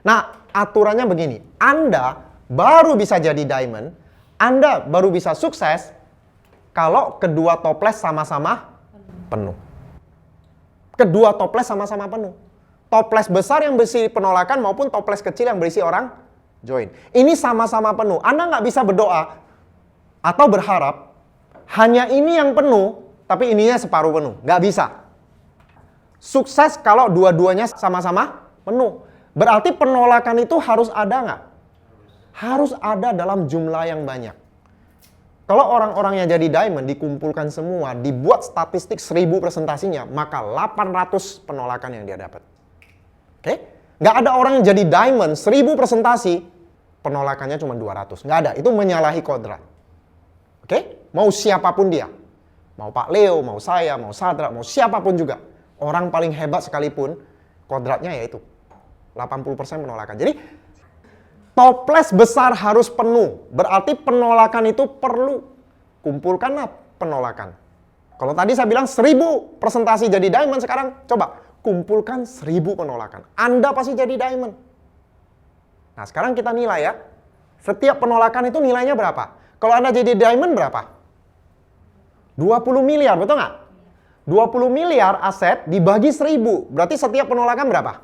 Nah, aturannya begini. Anda baru bisa jadi diamond, Anda baru bisa sukses kalau kedua toples sama-sama penuh. Kedua toples sama-sama penuh. Toples besar yang berisi penolakan maupun toples kecil yang berisi orang join. Ini sama-sama penuh. Anda nggak bisa berdoa atau berharap hanya ini yang penuh, tapi ininya separuh penuh. Nggak bisa. Sukses kalau dua-duanya sama-sama penuh. Berarti penolakan itu harus ada nggak? Harus ada dalam jumlah yang banyak. Kalau orang-orangnya jadi diamond, dikumpulkan semua, dibuat statistik 1000 presentasinya, maka 800 penolakan yang dia dapat. Oke? Nggak ada orang yang jadi diamond, 1000 presentasi, penolakannya cuma 200. Nggak ada, itu menyalahi kodrat. Oke? Mau siapapun dia. Mau Pak Leo, mau saya, mau Sadra, mau siapapun juga. Orang paling hebat sekalipun, kodratnya yaitu 80% penolakan. Jadi, toples besar harus penuh. Berarti penolakan itu perlu. Kumpulkanlah penolakan. Kalau tadi saya bilang 1000 presentasi jadi diamond, sekarang coba kumpulkan 1000 penolakan. Anda pasti jadi diamond. Nah, sekarang kita nilai ya. Setiap penolakan itu nilainya berapa? Kalau Anda jadi diamond berapa? 20 miliar, betul nggak? 20 miliar aset dibagi 1000. Berarti setiap penolakan berapa?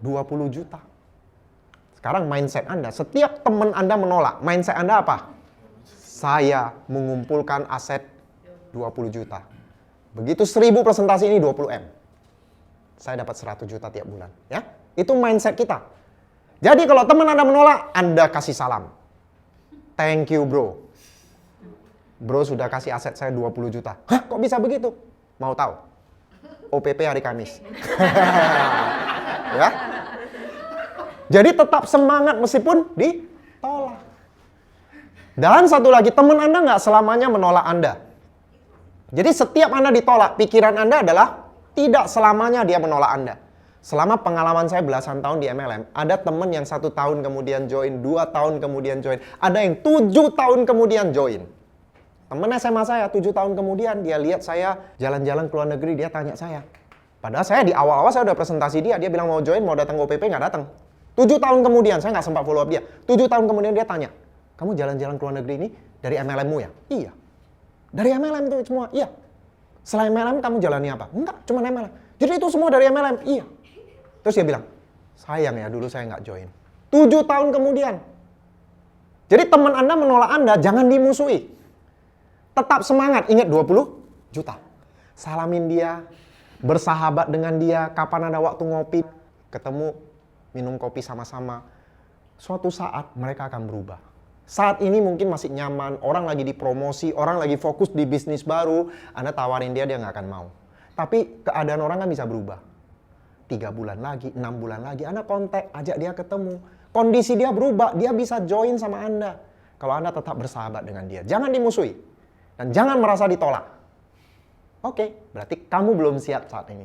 20 juta. Sekarang mindset Anda, setiap teman Anda menolak, mindset Anda apa? Saya mengumpulkan aset 20 juta. Begitu 1000 presentasi ini 20M. Saya dapat 100 juta tiap bulan. Ya, itu mindset kita. Jadi kalau teman Anda menolak, Anda kasih salam. Thank you bro. Bro sudah kasih aset saya 20 juta. Hah, kok bisa begitu? Mau tahu? OPP hari Kamis. Ya. Jadi tetap semangat meskipun ditolak. Dan satu lagi, teman Anda nggak selamanya menolak Anda. Jadi setiap Anda ditolak, pikiran Anda adalah tidak selamanya dia menolak Anda. Selama pengalaman saya belasan tahun di MLM, ada teman yang 1 tahun kemudian join, 2 tahun kemudian join, ada yang 7 tahun kemudian join. Teman SMA saya 7 tahun kemudian, dia lihat saya jalan-jalan ke luar negeri, dia tanya saya. Padahal saya di awal-awal saya udah presentasi dia bilang mau join, mau datang ke OPP, nggak datang. 7 tahun kemudian, saya nggak sempat follow up dia. 7 tahun kemudian dia tanya, kamu jalan-jalan ke luar negeri ini dari MLM-mu ya? Iya. Dari MLM itu semua? Iya. Selain MLM kamu jalani apa? Enggak, cuma MLM. Jadi itu semua dari MLM? Iya. Terus dia bilang, sayang ya dulu saya nggak join. 7 tahun kemudian. Jadi teman Anda menolak Anda, jangan dimusuhi. Tetap semangat, ingat 20 juta. Salamin dia, bersahabat dengan dia, kapan ada waktu ngopi, ketemu, minum kopi sama-sama. Suatu saat mereka akan berubah. Saat ini mungkin masih nyaman, orang lagi dipromosi, orang lagi fokus di bisnis baru, Anda tawarin dia nggak akan mau. Tapi keadaan orang kan bisa berubah. 3 bulan lagi, 6 bulan lagi, Anda kontak, ajak dia ketemu. Kondisi dia berubah, dia bisa join sama Anda. Kalau Anda tetap bersahabat dengan dia, jangan dimusuhi. Dan jangan merasa ditolak. Oke, berarti kamu belum siap saat ini.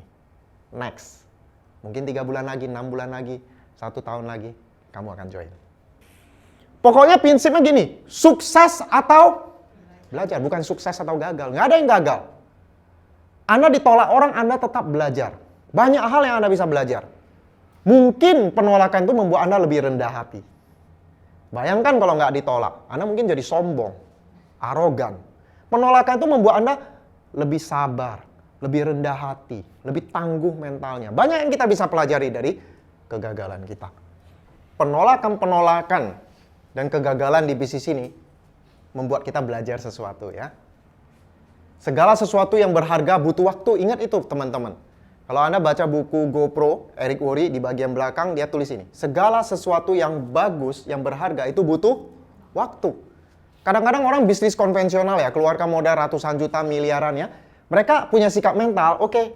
Next. Mungkin 3 bulan lagi, 6 bulan lagi, 1 tahun lagi, kamu akan join. Pokoknya prinsipnya gini, sukses atau belajar, bukan sukses atau gagal. Nggak ada yang gagal. Anda ditolak orang, Anda tetap belajar. Banyak hal yang Anda bisa belajar. Mungkin penolakan itu membuat Anda lebih rendah hati. Bayangkan kalau nggak ditolak, Anda mungkin jadi sombong, arogan. Penolakan itu membuat Anda lebih sabar, lebih rendah hati, lebih tangguh mentalnya. Banyak yang kita bisa pelajari dari kegagalan kita. Penolakan-penolakan dan kegagalan di bisnis ini membuat kita belajar sesuatu ya. Segala sesuatu yang berharga butuh waktu. Ingat itu teman-teman. Kalau Anda baca buku GoPro, Eric Worre di bagian belakang dia tulis ini. Segala sesuatu yang bagus, yang berharga itu butuh waktu. Kadang-kadang orang bisnis konvensional ya, keluarkan modal ratusan juta, miliaran ya. Mereka punya sikap mental, oke,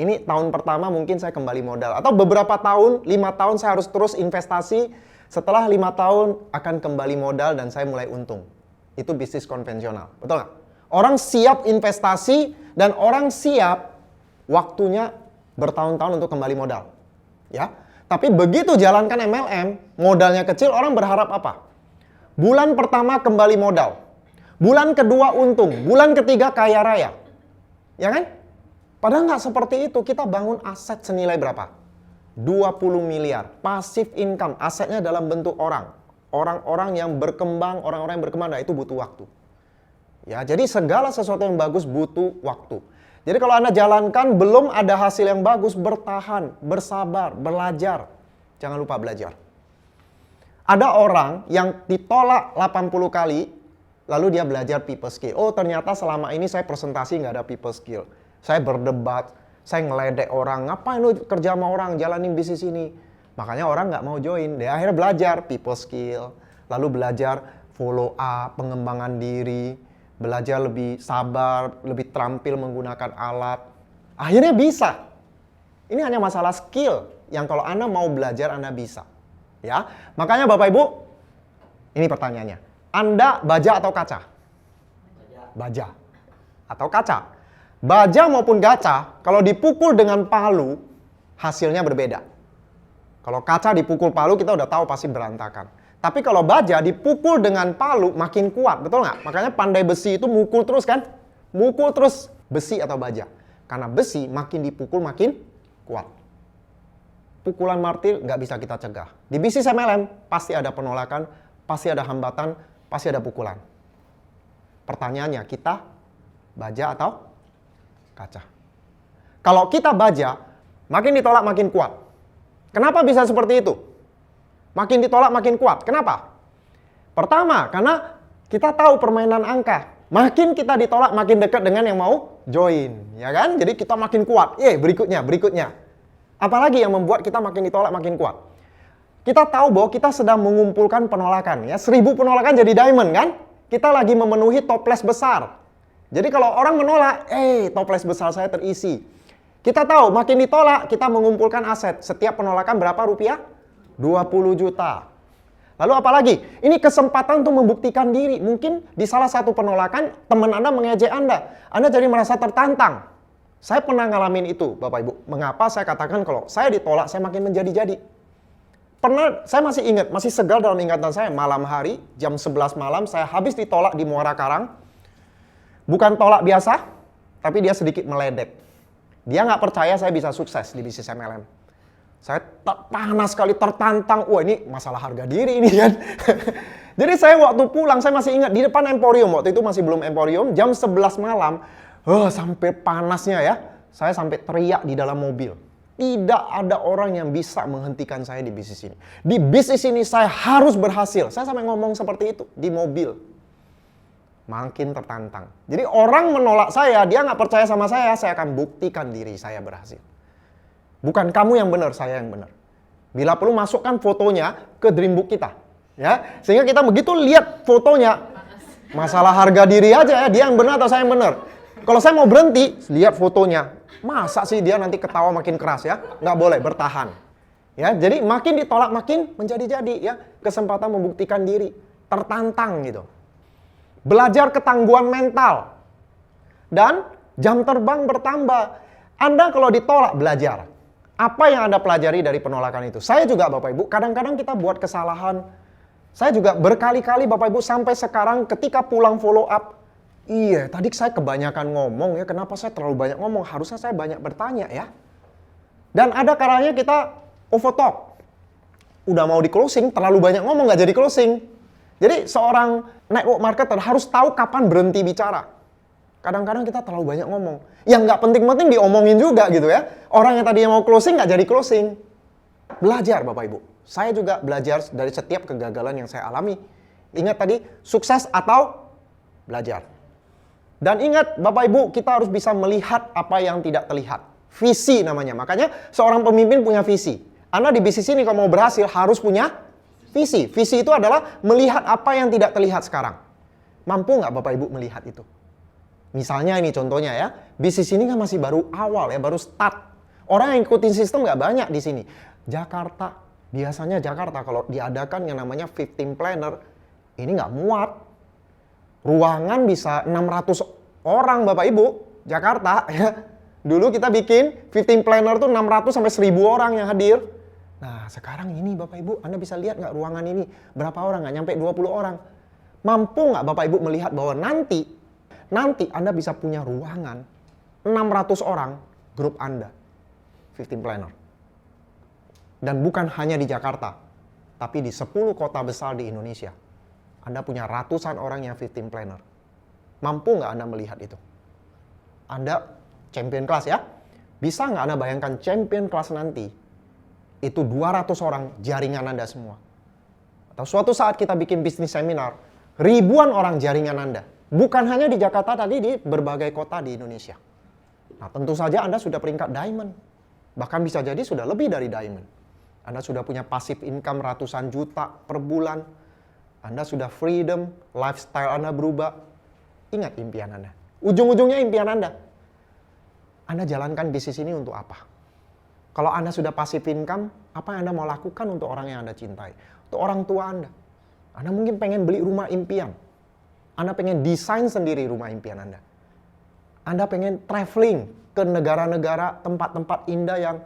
ini tahun pertama mungkin saya kembali modal. Atau beberapa tahun, 5 tahun saya harus terus investasi. Setelah 5 tahun akan kembali modal dan saya mulai untung. Itu bisnis konvensional, betul nggak? Orang siap investasi dan orang siap waktunya bertahun-tahun untuk kembali modal. Ya. Tapi begitu jalankan MLM, modalnya kecil, orang berharap apa? Bulan pertama kembali modal. Bulan kedua untung, bulan ketiga kaya raya. Ya kan? Padahal nggak seperti itu. Kita bangun aset senilai berapa? 20 miliar. Passive income, asetnya dalam bentuk orang. Orang-orang yang berkembang, orang-orang yang berkembang, nah itu butuh waktu. Ya, jadi segala sesuatu yang bagus butuh waktu. Jadi kalau Anda jalankan belum ada hasil yang bagus, bertahan, bersabar, belajar. Jangan lupa belajar. Ada orang yang ditolak 80 kali, lalu dia belajar people skill. Oh, ternyata selama ini saya presentasi nggak ada people skill. Saya berdebat, saya ngeledek orang. Ngapain lu kerja sama orang, jalanin bisnis ini? Makanya orang nggak mau join. Dia akhirnya belajar people skill, lalu belajar follow up, pengembangan diri, belajar lebih sabar, lebih terampil menggunakan alat. Akhirnya bisa. Ini hanya masalah skill yang kalau Anda mau belajar, Anda bisa. Ya, makanya Bapak Ibu, ini pertanyaannya. Anda baja atau kaca? Baja. Atau kaca? Baja maupun kaca, kalau dipukul dengan palu, hasilnya berbeda. Kalau kaca dipukul palu, kita udah tahu pasti berantakan. Tapi kalau baja dipukul dengan palu makin kuat, betul nggak? Makanya pandai besi itu mukul terus kan? Mukul terus besi atau baja. Karena besi makin dipukul makin kuat. Pukulan martir nggak bisa kita cegah. Di bisnis MLM pasti ada penolakan, pasti ada hambatan, pasti ada pukulan. Pertanyaannya, kita baja atau kaca? Kalau kita baja, makin ditolak makin kuat. Kenapa bisa seperti itu? Makin ditolak makin kuat. Kenapa? Pertama, karena kita tahu permainan angka. Makin kita ditolak makin dekat dengan yang mau join, ya kan? Jadi kita makin kuat. Berikutnya. Apalagi yang membuat kita makin ditolak makin kuat? Kita tahu bahwa kita sedang mengumpulkan penolakan, ya. 1000 penolakan jadi diamond kan? Kita lagi memenuhi toples besar. Jadi kalau orang menolak, toples besar saya terisi. Kita tahu makin ditolak, kita mengumpulkan aset. Setiap penolakan berapa rupiah? 20 juta. Lalu apalagi? Ini kesempatan untuk membuktikan diri. Mungkin di salah satu penolakan, teman Anda mengejek Anda. Anda jadi merasa tertantang. Saya pernah ngalamin itu, Bapak Ibu. Mengapa saya katakan kalau saya ditolak, saya makin menjadi-jadi. Pernah, saya masih ingat, masih segar dalam ingatan saya. Malam hari, jam 11 malam, saya habis ditolak di Muara Karang. Bukan tolak biasa, tapi dia sedikit meledek. Dia nggak percaya saya bisa sukses di bisnis MLM. Saya panas sekali, tertantang. Wah, ini masalah harga diri ini kan. Jadi saya waktu pulang, saya masih ingat di depan Emporium. Waktu itu masih belum Emporium, jam 11 malam. Sampai panasnya ya. Saya sampai teriak di dalam mobil. Tidak ada orang yang bisa menghentikan saya di bisnis ini. Di bisnis ini saya harus berhasil. Saya sampai ngomong seperti itu di mobil. Makin tertantang. Jadi orang menolak saya, dia nggak percaya sama saya akan buktikan diri saya berhasil. Bukan kamu yang benar, saya yang benar. Bila perlu masukkan fotonya ke Dreambook kita. Ya, sehingga kita begitu lihat fotonya, masalah harga diri aja ya, dia yang benar atau saya yang benar. Kalau saya mau berhenti, lihat fotonya. Masa sih dia nanti ketawa makin keras ya? Nggak boleh, bertahan. Ya, jadi makin ditolak makin menjadi-jadi ya. Kesempatan membuktikan diri, tertantang gitu. Belajar ketangguhan mental. Dan jam terbang bertambah. Anda kalau ditolak belajar. Apa yang Anda pelajari dari penolakan itu? Saya juga Bapak Ibu, kadang-kadang kita buat kesalahan. Saya juga berkali-kali Bapak Ibu sampai sekarang ketika pulang follow up. Iya, tadi saya kebanyakan ngomong ya. Kenapa saya terlalu banyak ngomong? Harusnya saya banyak bertanya ya. Dan ada kalanya kita overtalk. Udah mau di closing, terlalu banyak ngomong nggak jadi closing. Jadi seorang network marketer harus tahu kapan berhenti bicara. Kadang-kadang kita terlalu banyak ngomong. Yang nggak penting-penting diomongin juga gitu ya. Orang yang tadinya mau closing nggak jadi closing. Belajar Bapak Ibu. Saya juga belajar dari setiap kegagalan yang saya alami. Ingat tadi, sukses atau belajar. Dan ingat Bapak Ibu, kita harus bisa melihat apa yang tidak terlihat. Visi namanya. Makanya seorang pemimpin punya visi. Anda di bisnis ini kalau mau berhasil harus punya visi. Visi itu adalah melihat apa yang tidak terlihat sekarang. Mampu nggak Bapak Ibu melihat itu? Misalnya ini contohnya ya, bisnis ini kan masih baru awal ya, baru start. Orang yang ikutin sistem nggak banyak di sini. Jakarta, biasanya Jakarta kalau diadakan yang namanya 15 planner, ini nggak muat. Ruangan bisa 600 orang Bapak Ibu, Jakarta ya. Dulu kita bikin 15 planner tuh 600 sampai 1000 orang yang hadir. Nah, sekarang ini Bapak Ibu, Anda bisa lihat nggak ruangan ini? Berapa orang? Nggak nyampe 20 orang. Mampu nggak Bapak Ibu melihat bahwa nanti Anda bisa punya ruangan 600 orang grup Anda. 15 planner. Dan bukan hanya di Jakarta, tapi di 10 kota besar di Indonesia. Anda punya ratusan orang yang 15 planner. Mampu nggak Anda melihat itu? Anda champion kelas ya. Bisa nggak Anda bayangkan champion kelas nanti itu 200 orang jaringan Anda semua. Atau suatu saat kita bikin bisnis seminar, ribuan orang jaringan Anda. Bukan hanya di Jakarta tadi, di berbagai kota di Indonesia. Nah, tentu saja Anda sudah peringkat diamond. Bahkan bisa jadi sudah lebih dari diamond. Anda sudah punya passive income ratusan juta per bulan. Anda sudah freedom, lifestyle Anda berubah. Ingat impian Anda. Ujung-ujungnya impian Anda. Anda jalankan bisnis ini untuk apa? Kalau Anda sudah passive income, apa yang Anda mau lakukan untuk orang yang Anda cintai? Untuk orang tua Anda. Anda mungkin pengen beli rumah impian. Anda pengen desain sendiri rumah impian Anda. Anda pengen traveling ke negara-negara, tempat-tempat indah yang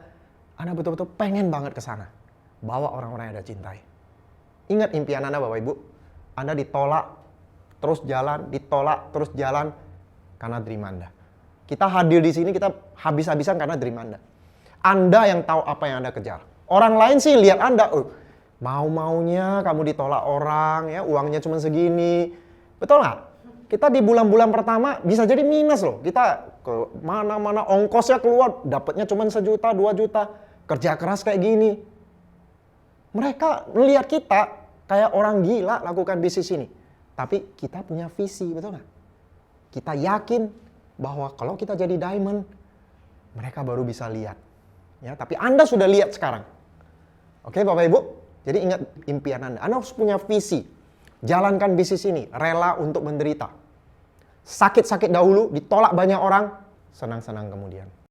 Anda betul-betul pengen banget ke sana. Bawa orang-orang yang Anda cintai. Ingat impian Anda Bapak Ibu. Anda ditolak, terus jalan, ditolak, terus jalan karena dream Anda. Kita hadir di sini, kita habis-habisan karena dream Anda. Anda yang tahu apa yang Anda kejar. Orang lain sih lihat Anda, mau-maunya kamu ditolak orang, ya uangnya cuma segini. Betul nggak? Kita di bulan-bulan pertama bisa jadi minus loh. Kita ke mana-mana ongkosnya keluar, dapatnya cuma 1 juta, 2 juta. Kerja keras kayak gini. Mereka melihat kita kayak orang gila lakukan bisnis ini. Tapi kita punya visi, betul nggak? Kita yakin bahwa kalau kita jadi diamond, mereka baru bisa lihat. Ya, tapi Anda sudah lihat sekarang. Oke Bapak Ibu? Jadi ingat impian Anda. Anda harus punya visi. Jalankan bisnis ini, rela untuk menderita. Sakit-sakit dahulu, ditolak banyak orang, senang-senang kemudian.